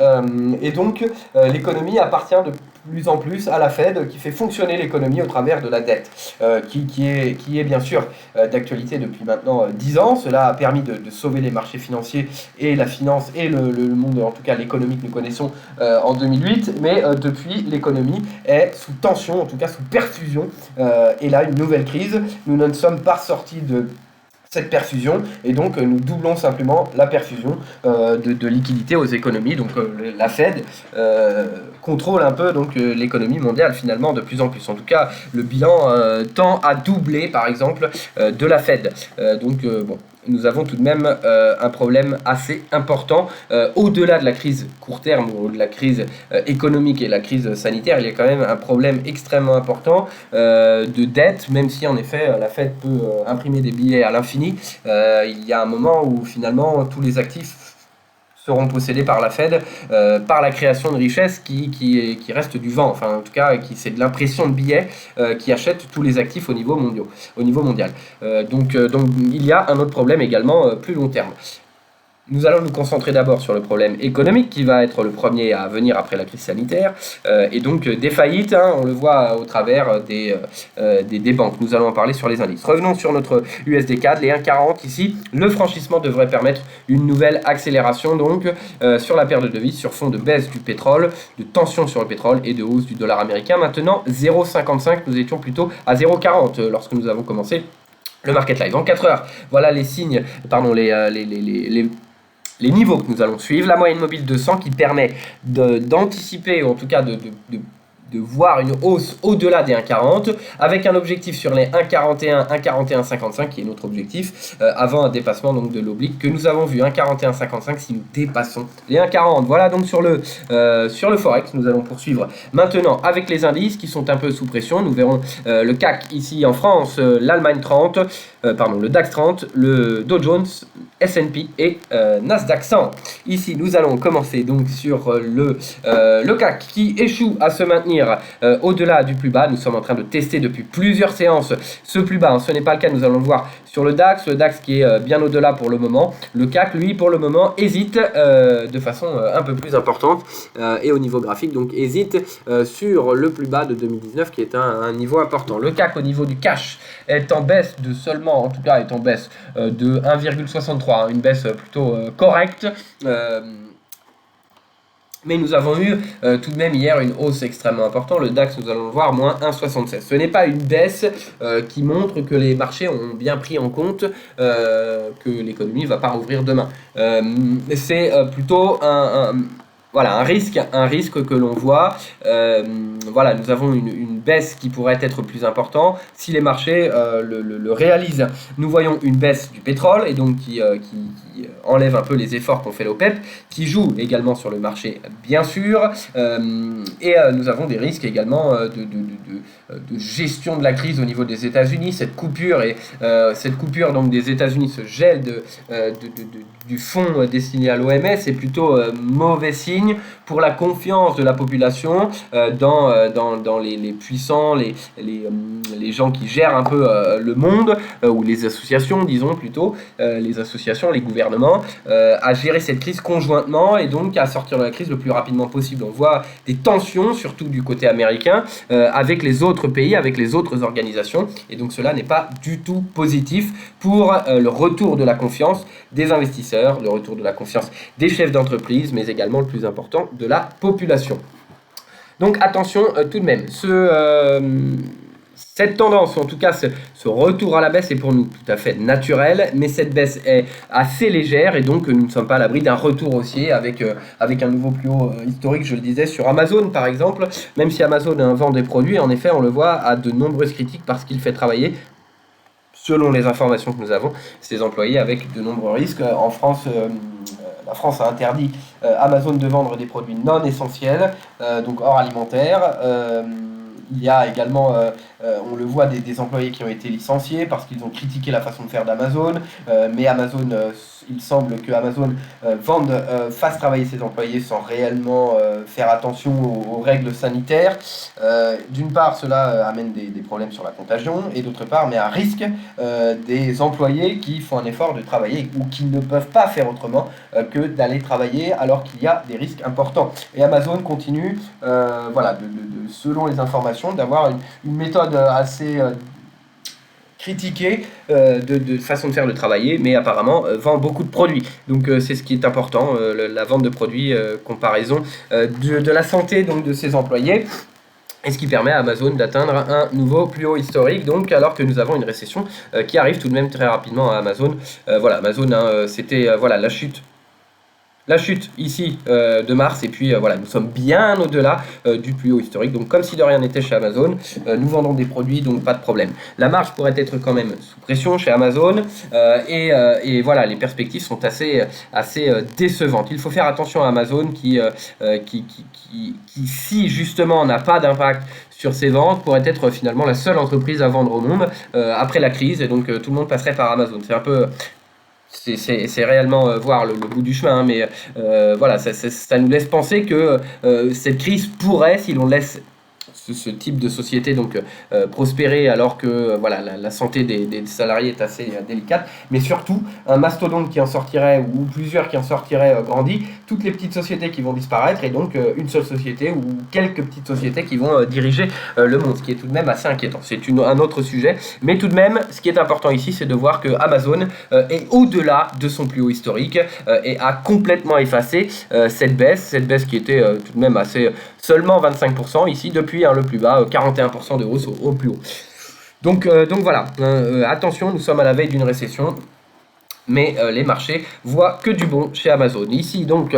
et donc l'économie appartient de plus en plus à la Fed qui fait fonctionner l'économie au travers de la dette, qui est bien sûr d'actualité depuis maintenant 10 ans. Cela a permis de sauver les marchés financiers et la finance et le monde, en tout cas l'économie que nous connaissons en 2008, mais depuis l'économie est sous tension, en tout cas sous perfusion, et là une nouvelle crise. Nous ne sommes pas sortis de cette perfusion et donc nous doublons simplement la perfusion de liquidités aux économies. Donc la Fed contrôle un peu donc l'économie mondiale finalement de plus en plus. En tout cas, le bilan tend à doubler par exemple de la Fed. Bon, nous avons tout de même un problème assez important. Au-delà de la crise court terme ou de la crise économique et la crise sanitaire, il y a quand même un problème extrêmement important de dette, même si en effet la Fed peut imprimer des billets à l'infini. Il y a un moment où finalement tous les actifs seront possédés par la Fed, par la création de richesses qui reste du vent, enfin en tout cas c'est de l'impression de billets qui achètent tous les actifs au niveau mondial. Donc il y a un autre problème également plus long terme. Nous allons nous concentrer d'abord sur le problème économique qui va être le premier à venir après la crise sanitaire et donc des faillites, on le voit au travers des banques. Nous allons en parler sur les indices. Revenons sur notre USD4, les 1,40 ici. Le franchissement devrait permettre une nouvelle accélération donc sur la paire de devises sur fond de baisse du pétrole, de tension sur le pétrole et de hausse du dollar américain. Maintenant 0,55, nous étions plutôt à 0,40 lorsque nous avons commencé le market live. En 4 heures, voilà les signes, pardon, les niveaux que nous allons suivre. La moyenne mobile 200 qui permet d'anticiper, ou en tout cas de voir une hausse au-delà des 1,40 avec un objectif sur les 1,41, 1,41,55 qui est notre objectif avant un dépassement donc de l'oblique que nous avons vu 1,41,55 si nous dépassons les 1,40. Voilà donc sur le Forex. Nous allons poursuivre maintenant avec les indices qui sont un peu sous pression. Nous verrons le CAC ici en France, l'Allemagne 30, le DAX 30, le Dow Jones, S&P et Nasdaq 100. Ici nous allons commencer donc sur le CAC qui échoue à se maintenir au-delà du plus bas. Nous sommes en train de tester depuis plusieurs séances ce plus bas. Ce n'est pas le cas, nous allons le voir sur le DAX qui est bien au-delà pour le moment. Le CAC, lui, pour le moment, hésite de façon un peu plus importante et au niveau graphique, donc hésite sur le plus bas de 2019 qui est un niveau important. Le CAC au niveau du cash est en baisse de seulement, en tout cas est en baisse de 1,63, une baisse plutôt correcte. Mais nous avons eu tout de même hier une hausse extrêmement importante. Le DAX, nous allons le voir, moins 1,76. Ce n'est pas une baisse qui montre que les marchés ont bien pris en compte que l'économie ne va pas rouvrir demain. C'est plutôt un risque que l'on voit. Nous avons une baisse qui pourrait être plus importante si les marchés le réalisent. Nous voyons une baisse du pétrole et donc qui enlève un peu les efforts qu'ont fait l'OPEP, qui joue également sur le marché bien sûr, et nous avons des risques également de gestion de la crise au niveau des États-Unis. Cette coupure donc des États-Unis, ce gel du fonds destiné à l'OMS est plutôt mauvais signe pour la confiance de la population dans les puissants, les gens qui gèrent un peu le monde, ou les associations, disons plutôt, les associations, les gouvernements, à gérer cette crise conjointement et donc à sortir de la crise le plus rapidement possible. On voit des tensions, surtout du côté américain, avec les autres pays, avec les autres organisations, et donc cela n'est pas du tout positif pour le retour de la confiance des investisseurs, le retour de la confiance des chefs d'entreprise, mais également le plus important, de la population. Donc attention tout de même, cette tendance, ou en tout cas ce retour à la baisse est pour nous tout à fait naturel, mais cette baisse est assez légère et donc nous ne sommes pas à l'abri d'un retour haussier avec un nouveau plus haut historique, je le disais, sur Amazon par exemple. Même si Amazon vend des produits, en effet on le voit, à de nombreuses critiques parce qu'il fait travailler, selon les informations que nous avons, ses employés avec de nombreux risques. En France, la France a interdit Amazon de vendre des produits non essentiels, donc hors alimentaire. Il y a également, on le voit, des employés qui ont été licenciés parce qu'ils ont critiqué la façon de faire d'Amazon, mais Amazon, il semble que Amazon fasse travailler ses employés sans réellement faire attention aux règles sanitaires. D'une part, cela amène des problèmes sur la contagion, et d'autre part, met à risque des employés qui font un effort de travailler ou qui ne peuvent pas faire autrement que d'aller travailler alors qu'il y a des risques importants. Et Amazon continue, selon les informations, d'avoir une méthode assez critiquée de façon de faire de travailler, mais apparemment vend beaucoup de produits. Donc c'est ce qui est important, la vente de produits, comparaison de la santé donc de ses employés. Et ce qui permet à Amazon d'atteindre un nouveau plus haut historique, donc alors que nous avons une récession qui arrive tout de même très rapidement à Amazon. Amazon, c'était la chute ici de mars, et puis nous sommes bien au-delà du plus haut historique. Donc comme si de rien n'était chez Amazon, nous vendons des produits, donc pas de problème. La marge pourrait être quand même sous pression chez Amazon, et voilà, les perspectives sont assez décevantes. Il faut faire attention à Amazon qui si justement n'a pas d'impact sur ses ventes, pourrait être finalement la seule entreprise à vendre au monde après la crise, et donc tout le monde passerait par Amazon. C'est un peu... C'est réellement voir le bout du chemin, mais ça nous laisse penser que cette crise pourrait, si l'on laisse ce type de société donc prospérer, alors que la santé des salariés est assez délicate, mais surtout un mastodonte qui en sortirait, ou plusieurs qui en sortiraient grandi, toutes les petites sociétés qui vont disparaître, et donc une seule société ou quelques petites sociétés qui vont diriger le monde, ce qui est tout de même assez inquiétant. C'est un autre sujet, mais tout de même ce qui est important ici, c'est de voir que Amazon est au-delà de son plus haut historique et a complètement effacé cette baisse qui était tout de même assez, seulement 25% ici depuis le plus bas, 41% de hausse au plus haut. Donc voilà, attention, nous sommes à la veille d'une récession. Mais les marchés voient que du bon chez Amazon. Ici, donc,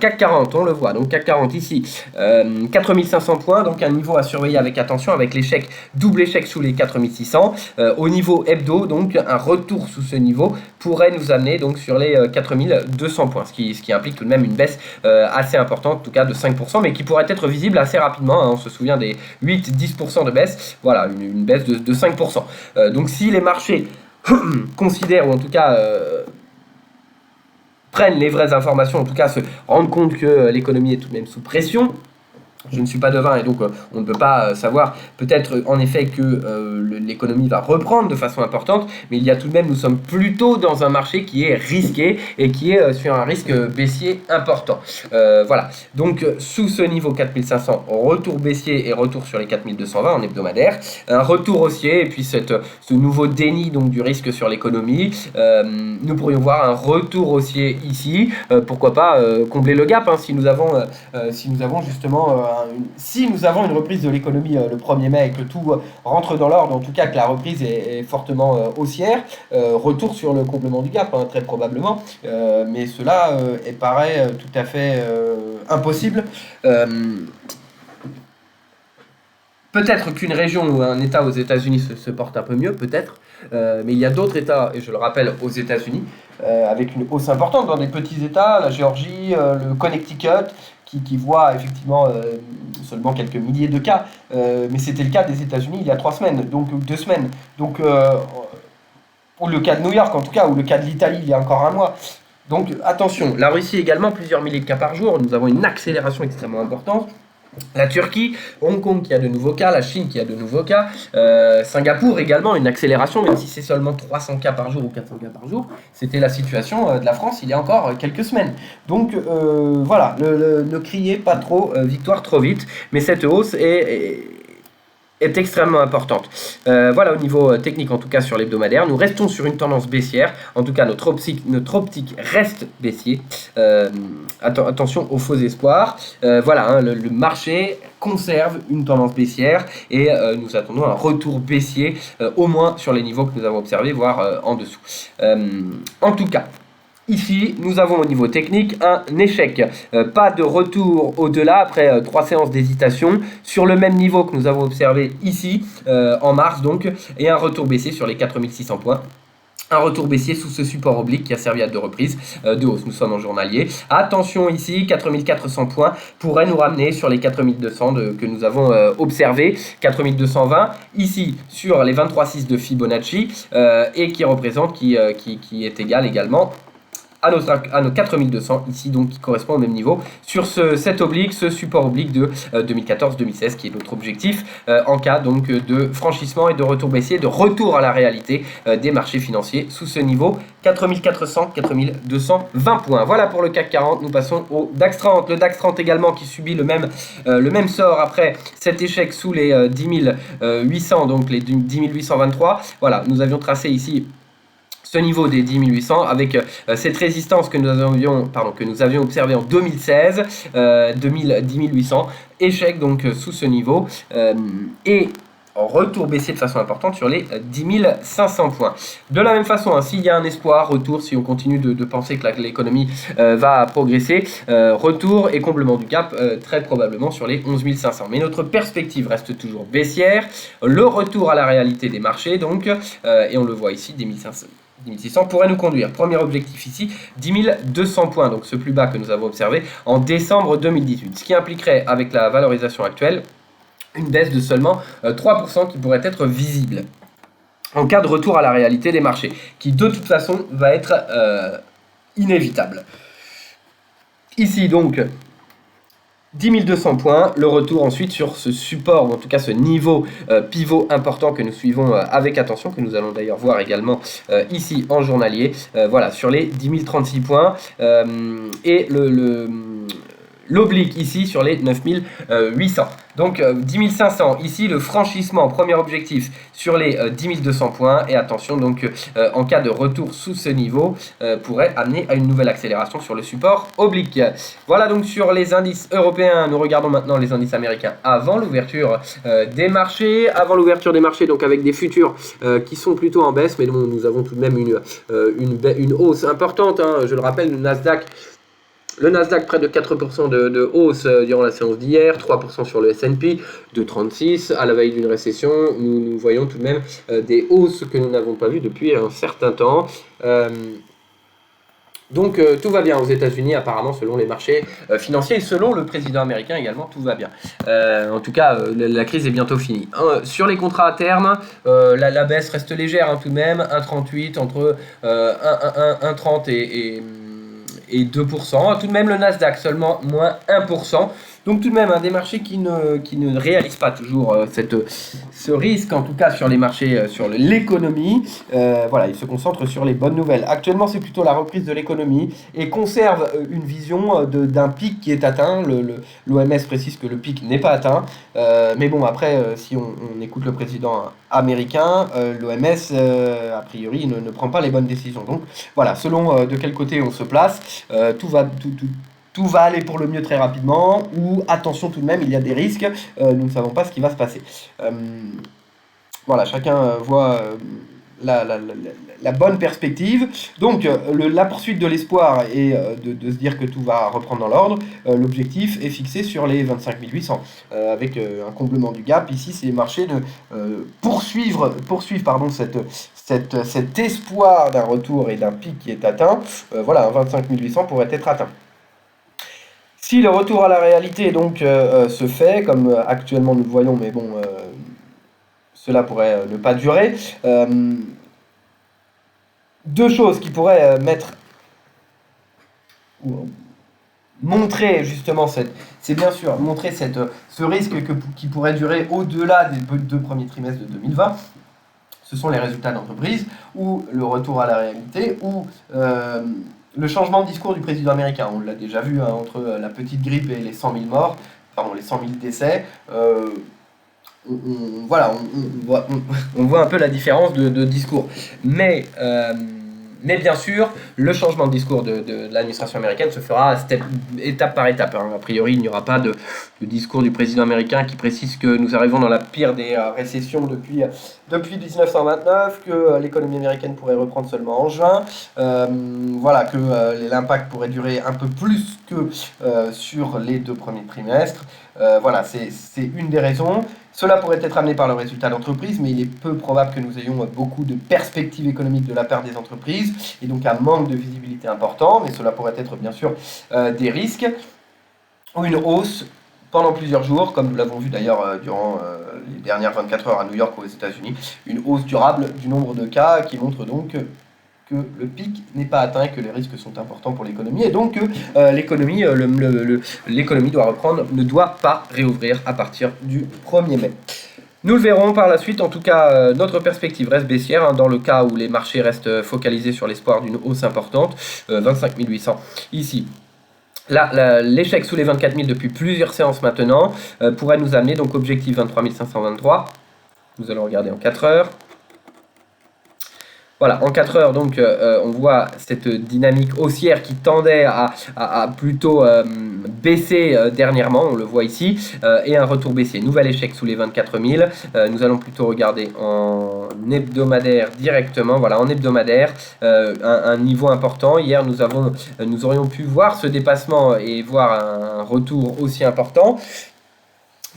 CAC 40, on le voit. Donc, CAC 40 ici, 4500 points. Donc, un niveau à surveiller avec attention, avec l'échec, double échec sous les 4600. Au niveau hebdo, donc, un retour sous ce niveau pourrait nous amener donc, sur les 4200 points. Ce qui implique tout de même une baisse assez importante, en tout cas de 5%, mais qui pourrait être visible assez rapidement. Hein. On se souvient des 8-10% de baisse. Voilà, une baisse de 5%. Donc, si les marchés considèrent, ou en tout cas prennent les vraies informations, en tout cas se rendent compte que l'économie est tout de même sous pression. Je ne suis pas devin et donc on ne peut pas savoir peut-être en effet que l'économie va reprendre de façon importante, mais il y a tout de même, nous sommes plutôt dans un marché qui est risqué et qui est sur un risque baissier important. Voilà, donc sous ce niveau 4500, retour baissier et retour sur les 4220 en hebdomadaire, un retour haussier et puis ce nouveau déni donc, du risque sur l'économie, nous pourrions voir un retour haussier ici, pourquoi pas combler le gap hein, si nous avons justement si nous avons une reprise de l'économie le 1er mai et que tout rentre dans l'ordre, en tout cas que la reprise est fortement haussière, retour sur le comblement du gap, hein, très probablement, mais cela paraît tout à fait impossible. Peut-être qu'une région ou un État aux États-Unis se porte un peu mieux, peut-être, mais il y a d'autres États, et je le rappelle, aux États-Unis, avec une hausse importante dans des petits États, la Géorgie, le Connecticut, qui voit effectivement seulement quelques milliers de cas, mais c'était le cas des États-Unis il y a 3 semaines, donc 2 semaines, donc, ou le cas de New York en tout cas, ou le cas de l'Italie il y a encore un mois. Donc attention, la Russie également, plusieurs milliers de cas par jour, nous avons une accélération extrêmement importante. La Turquie, Hong Kong qui a de nouveaux cas, la Chine qui a de nouveaux cas, Singapour également, une accélération, même si c'est seulement 300 cas par jour ou 400 cas par jour, c'était la situation de la France il y a encore quelques semaines. Donc voilà, ne criez pas trop victoire trop vite, mais cette hausse est extrêmement importante. Voilà au niveau technique, en tout cas sur l'hebdomadaire, nous restons sur une tendance baissière, en tout cas notre optique reste baissier. Attention aux faux espoirs. Voilà, hein, le marché conserve une tendance baissière et nous attendons un retour baissier au moins sur les niveaux que nous avons observés, voire en dessous. En tout cas, ici, nous avons au niveau technique un échec. Pas de retour au-delà après 3 séances d'hésitation sur le même niveau que nous avons observé ici en mars donc, et un retour baissier sur les 4600 points. Un retour baissier sous ce support oblique qui a servi à 2 reprises de hausse. Nous sommes en journalier. Attention ici, 4400 points pourraient nous ramener sur les 4200 que nous avons observés. 4220 ici sur les 23,6 de Fibonacci et qui représente, qui est égal également à nos 4200 ici, donc qui correspond au même niveau sur cet oblique, ce support oblique de 2014-2016 qui est notre objectif en cas donc de franchissement et de retour baissier, de retour à la réalité des marchés financiers sous ce niveau 4400-4220 points. Voilà pour le CAC 40. Nous passons au DAX 30. Le DAX 30 également qui subit le même sort après cet échec sous les 10 800, donc les 10 823. Voilà, nous avions tracé ici ce niveau des 10 800 avec cette résistance que nous avions observé en 2016, 10 800, échec donc sous ce niveau et en retour baissier de façon importante sur les 10 500 points. De la même façon, hein, s'il y a un espoir, retour, si on continue de penser que l'économie va progresser, retour et comblement du gap très probablement sur les 11 500. Mais notre perspective reste toujours baissière, le retour à la réalité des marchés donc, et on le voit ici, 10 500. 10 600 pourrait nous conduire. Premier objectif ici, 10 200 points, donc ce plus bas que nous avons observé en décembre 2018. Ce qui impliquerait, avec la valorisation actuelle, une baisse de seulement 3% qui pourrait être visible en cas de retour à la réalité des marchés, qui de toute façon va être inévitable. Ici donc, 10 200 points, le retour ensuite sur ce support, ou en tout cas ce niveau pivot important que nous suivons avec attention, que nous allons d'ailleurs voir également ici en journalier, voilà, sur les 10 036 points, et l'oblique ici sur les 9800. Donc 10 500 ici, le franchissement, premier objectif sur les 10 200 points. Et attention, donc en cas de retour sous ce niveau, pourrait amener à une nouvelle accélération sur le support oblique. Voilà donc sur les indices européens. Nous regardons maintenant les indices américains avant l'ouverture des marchés. Avant l'ouverture des marchés, donc avec des futurs qui sont plutôt en baisse, mais dont nous avons tout de même une hausse importante. Hein. Je le rappelle, le Nasdaq près de 4% de hausse durant la séance d'hier, 3% sur le S&P, 2,36 à la veille d'une récession. Nous voyons tout de même des hausses que nous n'avons pas vues depuis un certain temps. Donc tout va bien aux États-Unis apparemment selon les marchés financiers et selon le président américain également, tout va bien. En tout cas, la crise est bientôt finie. Sur les contrats à terme, la baisse reste légère tout de même, 1,38 entre 1,30 et 2%. Tout de même le Nasdaq seulement moins 1%. Donc tout de même des marchés qui ne réalisent pas toujours ce risque, en tout cas sur les marchés, sur l'économie. Voilà, ils se concentrent sur les bonnes nouvelles. Actuellement, c'est plutôt la reprise de l'économie et conserve une vision d'un pic qui est atteint. L'OMS précise que le pic n'est pas atteint. Mais bon, après, si on écoute le président américain, l'OMS, a priori, ne prend pas les bonnes décisions. Donc voilà, selon de quel côté on se place, tout va aller pour le mieux très rapidement, ou attention tout de même, il y a des risques, nous ne savons pas ce qui va se passer. Voilà, chacun voit la bonne perspective. Donc la poursuite de l'espoir est de se dire que tout va reprendre dans l'ordre. L'objectif est fixé sur les 25 800, avec un comblement du gap. Ici, c'est les marchés de poursuivre cet espoir d'un retour et d'un pic qui est atteint. Voilà, un 25 800 pourrait être atteint. Si le retour à la réalité donc se fait, comme actuellement nous le voyons, mais bon, cela pourrait ne pas durer, deux choses qui pourraient montrer justement c'est bien sûr montrer ce risque qui pourrait durer au-delà des deux premiers trimestres de 2020. Ce sont les résultats d'entreprise, ou le retour à la réalité, ou le changement de discours du président américain. On l'a déjà vu entre la petite grippe et les 100 000 morts, pardon, les 100 000 décès. On voit un peu la différence de discours. Mais bien sûr, le changement de discours de l'administration américaine se fera étape par étape. A priori, il n'y aura pas de discours du président américain qui précise que nous arrivons dans la pire des récessions depuis 1929, que l'économie américaine pourrait reprendre seulement en juin, voilà, que l'impact pourrait durer un peu plus que sur les deux premiers trimestres. Voilà, c'est une des raisons. Cela pourrait être amené par le résultat d'entreprise, mais il est peu probable que nous ayons beaucoup de perspectives économiques de la part des entreprises, et donc un manque de visibilité important, mais cela pourrait être bien sûr des risques, ou une hausse pendant plusieurs jours, comme nous l'avons vu d'ailleurs durant les dernières 24 heures à New York ou aux États-Unis, une hausse durable du nombre de cas qui montre donc que le pic n'est pas atteint et que les risques sont importants pour l'économie, et donc que l'économie ne doit pas réouvrir à partir du 1er mai. Nous le verrons par la suite. En tout cas, notre perspective reste baissière dans le cas où les marchés restent focalisés sur l'espoir d'une hausse importante, 25 800 ici. Là, l'échec sous les 24 000 depuis plusieurs séances maintenant pourrait nous amener, donc objectif 23 523. Nous allons regarder en 4 heures. Voilà, en 4 heures, donc, on voit cette dynamique haussière qui tendait à plutôt baisser dernièrement, on le voit ici, et un retour baissier. Nouvel échec sous les 24 000. Nous allons plutôt regarder en hebdomadaire directement. Voilà, en hebdomadaire, un niveau important. Hier, nous aurions pu voir ce dépassement et voir un retour aussi important.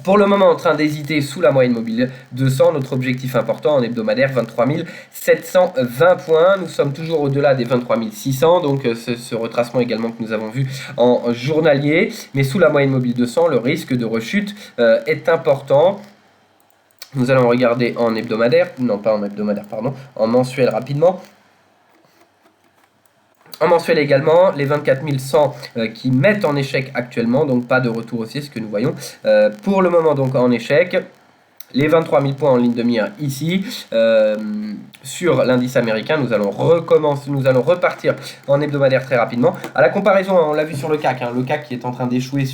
Pour le moment, en train d'hésiter sous la moyenne mobile 200, notre objectif important en hebdomadaire, 23 720 points. Nous sommes toujours au-delà des 23 600, donc ce retracement également que nous avons vu en journalier. Mais sous la moyenne mobile 200, le risque de rechute est important. Nous allons regarder en hebdomadaire, non pas en hebdomadaire, pardon, en mensuel rapidement. En mensuel également, les 24 100 qui mettent en échec actuellement, donc pas de retour haussier, ce que nous voyons pour le moment donc en échec. les 23 000 points en ligne de mire ici. Sur l'indice américain, nous allons repartir en hebdomadaire très rapidement. À la comparaison, on l'a vu sur le CAC, le CAC qui est en train d'échouer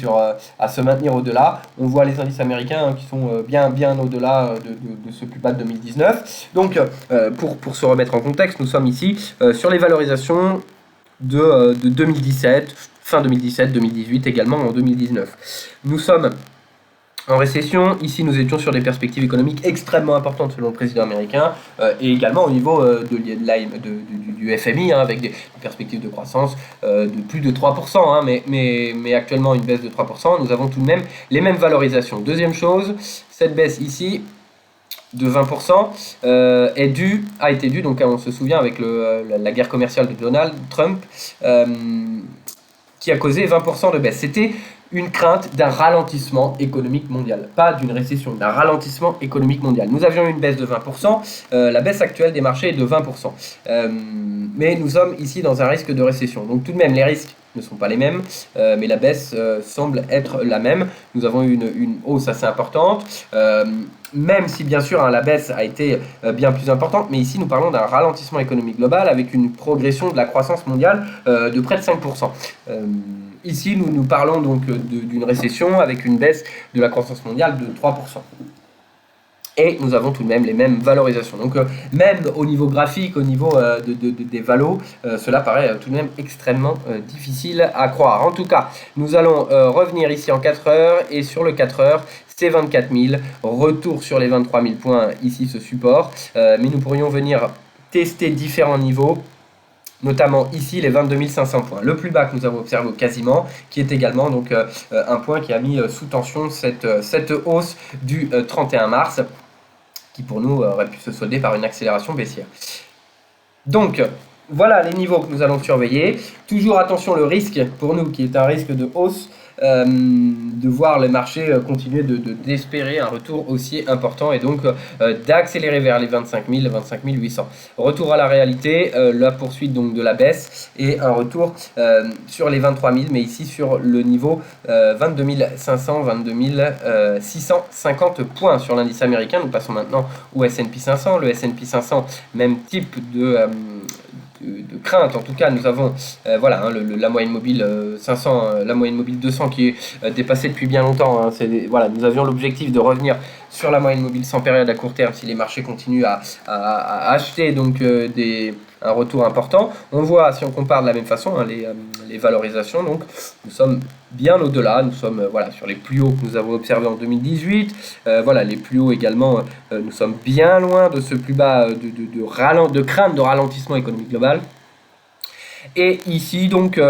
à se maintenir au-delà. On voit les indices américains qui sont bien au-delà de ce plus bas de 2019. Donc, pour se remettre en contexte, nous sommes ici sur les valorisations de 2017, fin 2017, 2018, également en 2019. Nous sommes en récession. Ici, nous étions sur des perspectives économiques extrêmement importantes selon le président américain et également au niveau du FMI, avec des perspectives de croissance de plus de 3%, mais actuellement une baisse de 3%. Nous avons tout de même les mêmes valorisations. Deuxième chose, cette baisse ici de 20% a été due, donc on se souvient avec la guerre commerciale de Donald Trump qui a causé 20% de baisse. C'était une crainte d'un ralentissement économique mondial, pas d'une récession, d'un ralentissement économique mondial. Nous avions une baisse de 20%, la baisse actuelle des marchés est de 20%, mais nous sommes ici dans un risque de récession. Donc tout de même, les risques ne sont pas les mêmes, mais la baisse semble être la même. Nous avons eu une hausse assez importante, même si bien sûr la baisse a été bien plus importante, mais ici nous parlons d'un ralentissement économique global avec une progression de la croissance mondiale de près de 5%. Ici nous parlons donc d'une récession avec une baisse de la croissance mondiale de 3%. Et nous avons tout de même les mêmes valorisations. Donc même au niveau graphique, au niveau des valos, cela paraît tout de même extrêmement difficile à croire. En tout cas, nous allons revenir ici en 4 heures, et sur le 4 heures, c'est 24 000, retour sur les 23 000 points, ici ce support, mais nous pourrions venir tester différents niveaux, notamment ici les 22 500 points. Le plus bas que nous avons observé quasiment, qui est également donc un point qui a mis sous tension cette hausse du 31 mars, qui pour nous aurait pu se solder par une accélération baissière. Donc voilà les niveaux que nous allons surveiller. Toujours attention, le risque pour nous qui est un risque de hausse, de voir les marchés continuer d'espérer un retour haussier important et donc d'accélérer vers les 25 000, 25 800. Retour à la réalité, la poursuite donc de la baisse et un retour sur les 23 000, mais ici sur le niveau 22 500, 22 650 points sur l'indice américain. Nous passons maintenant au S&P 500. Le S&P 500, même type de crainte. En tout cas, nous avons la moyenne mobile 500, la moyenne mobile 200 qui est dépassée depuis bien longtemps. Nous avions l'objectif de revenir sur la moyenne mobile sans période à court terme si les marchés continuent à acheter donc un retour important. On voit, si on compare de la même façon, les valorisations, donc nous sommes bien au-delà, nous sommes sur les plus hauts que nous avons observés en 2018, les plus hauts également, nous sommes bien loin de ce plus bas de crainte de ralentissement économique global. Et ici donc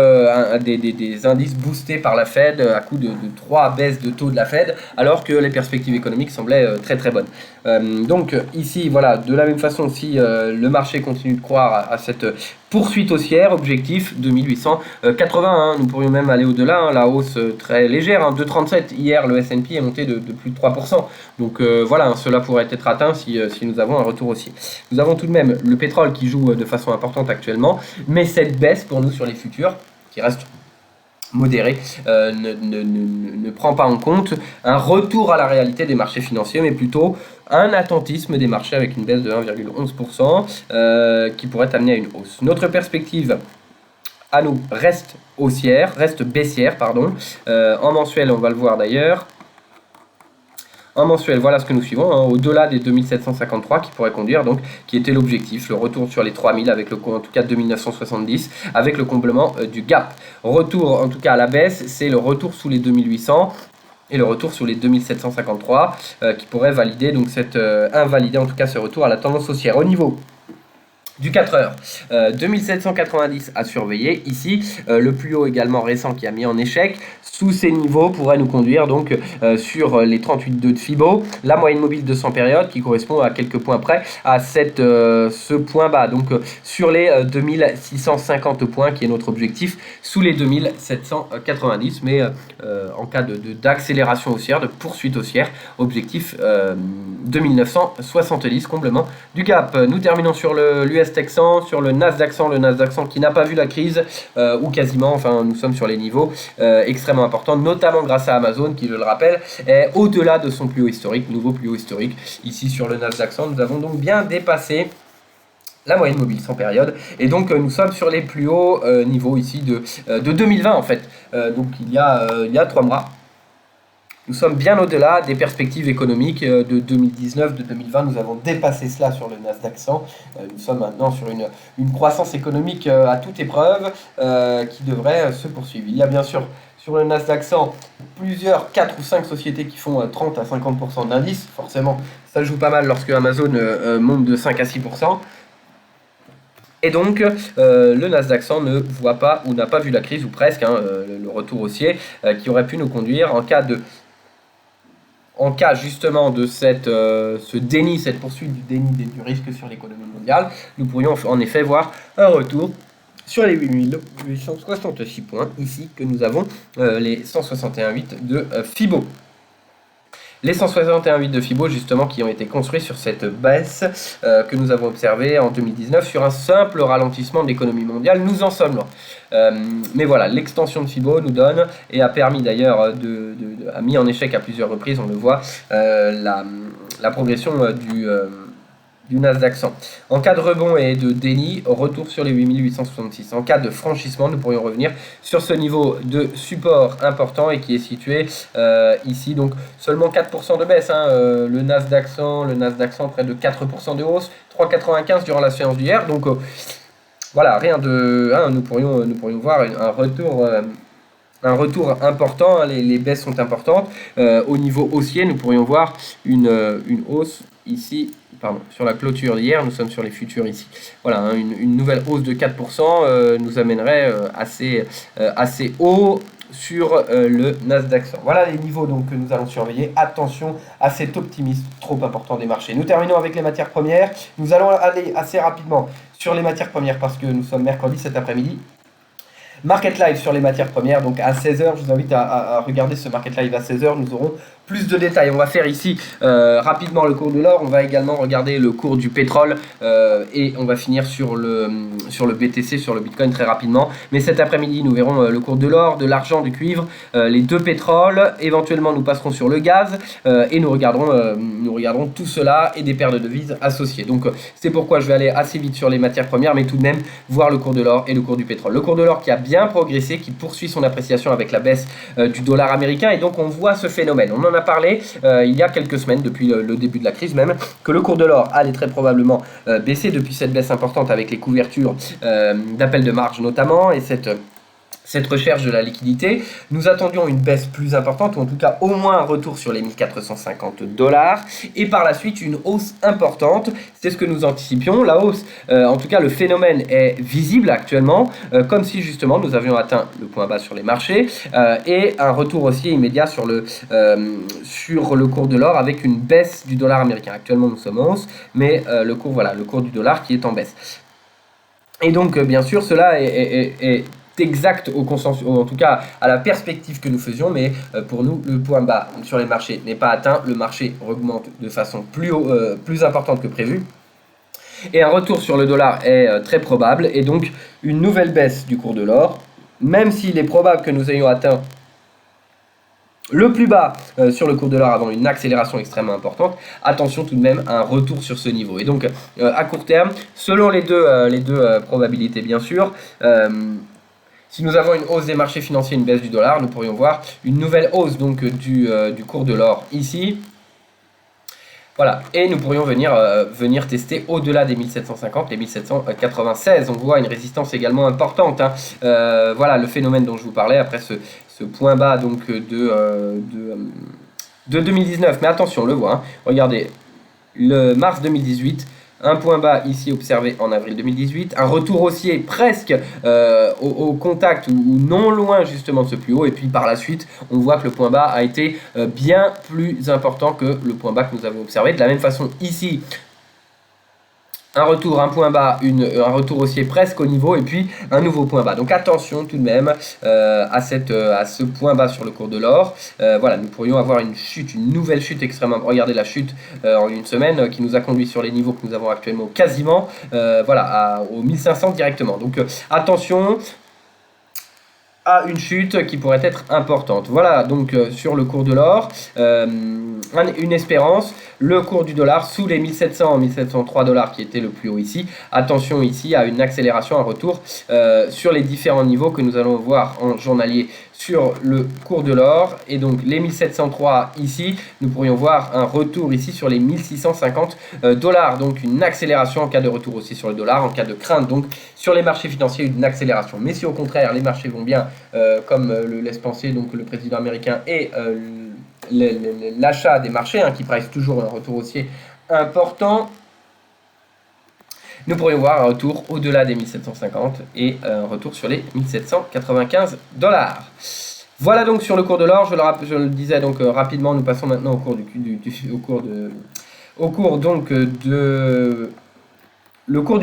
des indices boostés par la Fed à coup de 3 baisses de taux de la Fed, alors que les perspectives économiques semblaient très très bonnes. Donc ici de la même façon, si le marché continue de croire à cette poursuite haussière, objectif 2880, nous pourrions même aller au-delà, la hausse très légère, 2,37 hier, le S&P est monté de plus de 3%, donc cela pourrait être atteint si nous avons un retour haussier. Nous avons tout de même le pétrole qui joue de façon importante actuellement, mais cette baisse pour nous sur les futurs, qui reste modéré, ne prend pas en compte un retour à la réalité des marchés financiers, mais plutôt un attentisme des marchés avec une baisse de 1,11% qui pourrait amener à une hausse. Notre perspective à nous reste baissière. En mensuel, on va le voir d'ailleurs. En mensuel, voilà ce que nous suivons, au-delà des 2753 qui pourrait conduire, donc, qui était l'objectif, le retour sur les 3000 avec en tout cas 2970, avec le comblement du gap. Retour en tout cas à la baisse, c'est le retour sous les 2800 et le retour sur les 2753 qui pourrait valider, donc invalider en tout cas ce retour à la tendance haussière. Au niveau du 4 heures, 2790 à surveiller ici, le plus haut également récent qui a mis en échec. Sous ces niveaux pourrait nous conduire donc sur les 38,2 de Fibo, la moyenne mobile de 100 périodes qui correspond à quelques points près à ce point bas, donc sur les 2650 points qui est notre objectif, sous les 2790, mais en cas d'accélération haussière, de poursuite haussière, objectif 2970, comblement du gap. Nous terminons sur l'US S Texan, sur le Nasdaq 100, qui n'a pas vu la crise, ou quasiment, enfin nous sommes sur les niveaux extrêmement importants, notamment grâce à Amazon qui, je le rappelle, est au-delà de son plus haut historique, nouveau plus haut historique. Ici sur le Nasdaq 100, nous avons donc bien dépassé la moyenne mobile sans période, et donc nous sommes sur les plus hauts niveaux ici de 2020 en fait. Donc il y a 3 mois. Nous sommes bien au-delà des perspectives économiques de 2019, de 2020. Nous avons dépassé cela sur le Nasdaq 100. Nous sommes maintenant sur une croissance économique à toute épreuve qui devrait se poursuivre. Il y a bien sûr sur le Nasdaq 100 plusieurs 4 ou 5 sociétés qui font 30 à 50% d'indice. Forcément, ça joue pas mal lorsque Amazon monte de 5 à 6%. Et donc, le Nasdaq 100 ne voit pas ou n'a pas vu la crise, ou presque, le retour haussier, qui aurait pu nous conduire en cas justement de ce déni, cette poursuite du déni du risque sur l'économie mondiale. Nous pourrions en effet voir un retour sur les 8866 points, ici que nous avons les 161,8 de Fibo. Les 161,8 de Fibo, justement, qui ont été construits sur cette baisse que nous avons observée en 2019 sur un simple ralentissement de l'économie mondiale. Nous en sommes là. Mais voilà, l'extension de Fibo nous donne, et a permis d'ailleurs, a mis en échec à plusieurs reprises, on le voit, la progression du Nasdaq 100. En cas de rebond et de déni, retour sur les 8866. En cas de franchissement, nous pourrions revenir sur ce niveau de support important et qui est situé ici. Donc seulement 4% de baisse. Le Nasdaq 100, près de 4% de hausse. 3,95 durant la séance d'hier. Donc voilà, rien de... nous pourrions voir un retour important. Les baisses sont importantes. Au niveau haussier, nous pourrions voir une hausse ici. Sur la clôture d'hier, nous sommes sur les futurs ici. Voilà, une nouvelle hausse de 4% nous amènerait assez haut sur le Nasdaq 100. Voilà les niveaux donc, que nous allons surveiller. Attention à cet optimisme trop important des marchés. Nous terminons avec les matières premières. Nous allons aller assez rapidement sur les matières premières parce que nous sommes mercredi cet après-midi. Market Live sur les matières premières, donc à 16h, je vous invite à regarder ce Market Live à 16h, nous aurons plus de détails. On va faire ici rapidement le cours de l'or, on va également regarder le cours du pétrole et on va finir sur le BTC, sur le Bitcoin très rapidement. Mais cet après-midi, nous verrons le cours de l'or, de l'argent, du cuivre, les deux pétroles, éventuellement nous passerons sur le gaz et nous regarderons tout cela et des paires de devises associées. Donc c'est pourquoi je vais aller assez vite sur les matières premières, mais tout de même voir le cours de l'or et le cours du pétrole. Le cours de l'or qui a bien progressé, qui poursuit son appréciation avec la baisse du dollar américain, et donc on voit ce phénomène. On en a parlé il y a quelques semaines, depuis le début de la crise même, que le cours de l'or allait très probablement baisser depuis cette baisse importante avec les couvertures d'appel de marge notamment, et cette recherche de la liquidité. Nous attendions une baisse plus importante, ou en tout cas au moins un retour sur les 1450 $, et par la suite une hausse importante. C'est ce que nous anticipions. La hausse, en tout cas le phénomène est visible actuellement, comme si justement nous avions atteint le point bas sur les marchés, et un retour haussier immédiat sur le cours de l'or avec une baisse du dollar américain. Actuellement nous sommes en hausse, mais le cours du dollar qui est en baisse. Et donc bien sûr cela est exact au consensus, en tout cas à la perspective que nous faisions, mais pour nous le point bas sur les marchés n'est pas atteint, le marché augmente de façon plus importante que prévu et un retour sur le dollar est très probable, et donc une nouvelle baisse du cours de l'or, même s'il est probable que nous ayons atteint le plus bas sur le cours de l'or avant une accélération extrêmement importante. Attention tout de même à un retour sur ce niveau. Et donc à court terme, selon les deux probabilités bien sûr, si nous avons une hausse des marchés financiers, une baisse du dollar, nous pourrions voir une nouvelle hausse donc du cours de l'or ici. Voilà, et nous pourrions venir tester au-delà des 1750, les 1796. On voit une résistance également importante. Voilà le phénomène dont je vous parlais après ce point bas donc de 2019. Mais attention, on le voit. Regardez, le mars 2018. Un point bas ici observé en avril 2018, un retour haussier presque au contact ou non loin justement de ce plus haut, et puis par la suite on voit que le point bas a été bien plus important que le point bas que nous avons observé. De la même façon ici, un retour, un point bas, un retour haussier presque au niveau et puis un nouveau point bas. Donc attention tout de même à ce point bas sur le cours de l'or. Voilà, nous pourrions avoir une chute, une nouvelle chute extrêmement. Regardez la chute en une semaine qui nous a conduit sur les niveaux que nous avons actuellement quasiment voilà, aux 1500 directement. Donc attention à une chute qui pourrait être importante. Voilà donc sur le cours de l'or, une espérance, le cours du dollar sous les 1700, 1703 dollars qui était le plus haut ici. Attention ici à une accélération, un retour sur les différents niveaux que nous allons voir en journalier sur le cours de l'or. Et donc les 1703 ici, nous pourrions voir un retour ici sur les 1650 dollars. Donc une accélération en cas de retour aussi sur le dollar, en cas de crainte donc sur les marchés financiers, une accélération. Mais si au contraire les marchés vont bien, comme le laisse penser donc le président américain et l'achat des marchés, qui price toujours un retour haussier important, nous pourrions voir un retour au-delà des 1750 et un retour sur les 1795 dollars. Voilà donc sur le cours de l'or, je le disais donc rapidement, nous passons maintenant au cours du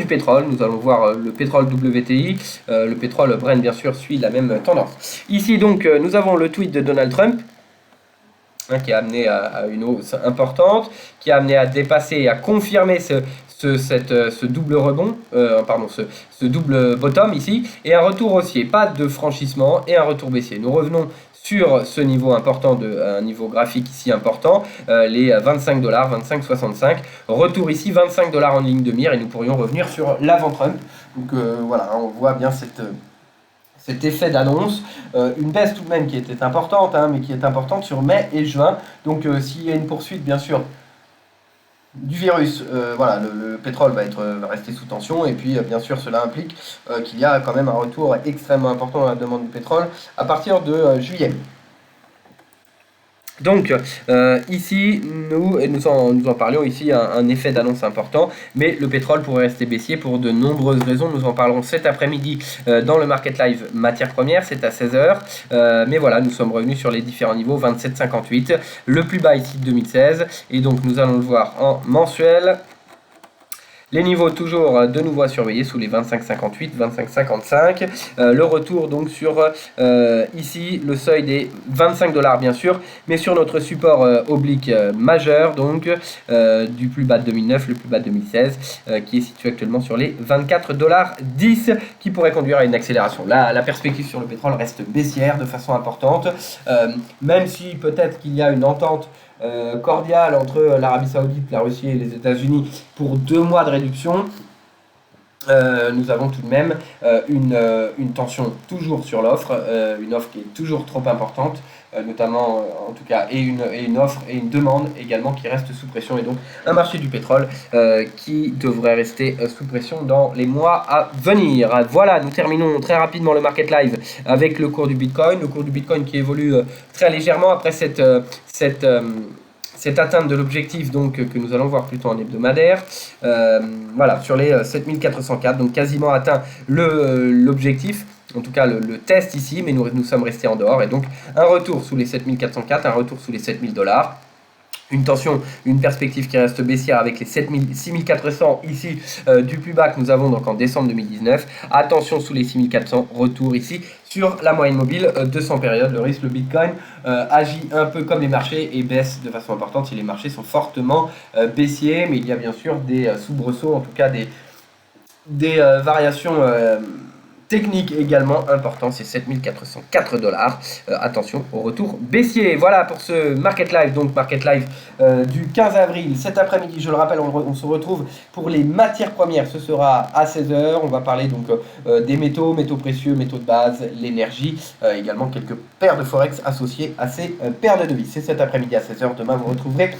pétrole. Nous allons voir le pétrole WTI, le pétrole Brent bien sûr suit la même tendance. Ici donc nous avons le tweet de Donald Trump, qui a amené à une hausse importante, qui a amené à dépasser et à confirmer ce double rebond, ce double bottom ici, et un retour haussier, pas de franchissement et un retour baissier. Nous revenons sur ce niveau important, un niveau graphique ici important, les 25 dollars, 25,65. Retour ici, 25 dollars en ligne de mire, et nous pourrions revenir sur l'avant Trump. Donc voilà, on voit bien cet effet d'annonce, une baisse tout de même qui était importante, mais qui est importante sur mai et juin. Donc s'il y a une poursuite bien sûr du virus, voilà, le pétrole va rester sous tension, et puis bien sûr cela implique qu'il y a quand même un retour extrêmement important dans la demande du pétrole à partir de juillet. Donc ici nous en parlions ici, un effet d'annonce important, mais le pétrole pourrait rester baissier pour de nombreuses raisons. Nous en parlerons cet après-midi dans le Market Live matières premières, c'est à 16h, mais voilà, nous sommes revenus sur les différents niveaux, 27,58, le plus bas ici de 2016, et donc nous allons le voir en mensuel. Les niveaux toujours de nouveau à surveiller sous les 25,58, 25,55. Le retour donc sur ici le seuil des 25 dollars bien sûr, mais sur notre support oblique majeur, donc du plus bas de 2009, le plus bas de 2016, qui est situé actuellement sur les 24 dollars 10, qui pourrait conduire à une accélération. Là, la perspective sur le pétrole reste baissière de façon importante, même si peut-être qu'il y a une entente cordiale entre l'Arabie Saoudite, la Russie et les États-Unis pour 2 mois de réduction. Nous avons tout de même une tension toujours sur l'offre, une offre qui est toujours trop importante, notamment en tout cas, et une offre et une demande également qui reste sous pression, et donc un marché du pétrole qui devrait rester sous pression dans les mois à venir. Voilà, nous terminons très rapidement le Market Live avec le cours du Bitcoin, qui évolue très légèrement après cette atteinte de l'objectif donc que nous allons voir plutôt en hebdomadaire, voilà, sur les 7404, donc quasiment atteint l'objectif, en tout cas le test ici, mais nous sommes restés en dehors, et donc un retour sous les 7404, un retour sous les 7000 dollars. Une tension, une perspective qui reste baissière avec les 6400 ici du plus bas que nous avons donc en décembre 2019. Attention sous les 6400, retour ici sur la moyenne mobile 200 périodes. Le Bitcoin agit un peu comme les marchés et baisse de façon importante si les marchés sont fortement baissiers, mais il y a bien sûr des soubresauts, en tout cas des variations technique également important, c'est 7404 dollars. Attention au retour baissier. Voilà pour ce Market Live, donc Market Live du 15 avril, cet après-midi. Je le rappelle, on se retrouve pour les matières premières. Ce sera à 16h. On va parler donc des métaux précieux, métaux de base, l'énergie, également quelques paires de forex associées à ces paires de devises. C'est cet après-midi à 16h. Demain, vous retrouverez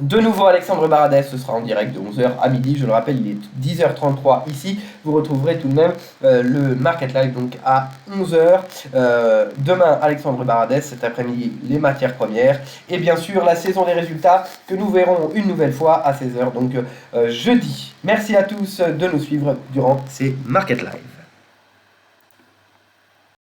de nouveau Alexandre Baradès, ce sera en direct de 11h à midi, je le rappelle, il est 10h33 ici. Vous retrouverez tout de même le Market Live donc à 11h. Demain, Alexandre Baradès, cet après-midi, les matières premières. Et bien sûr, la saison des résultats que nous verrons une nouvelle fois à 16h, donc jeudi. Merci à tous de nous suivre durant ces Market Live.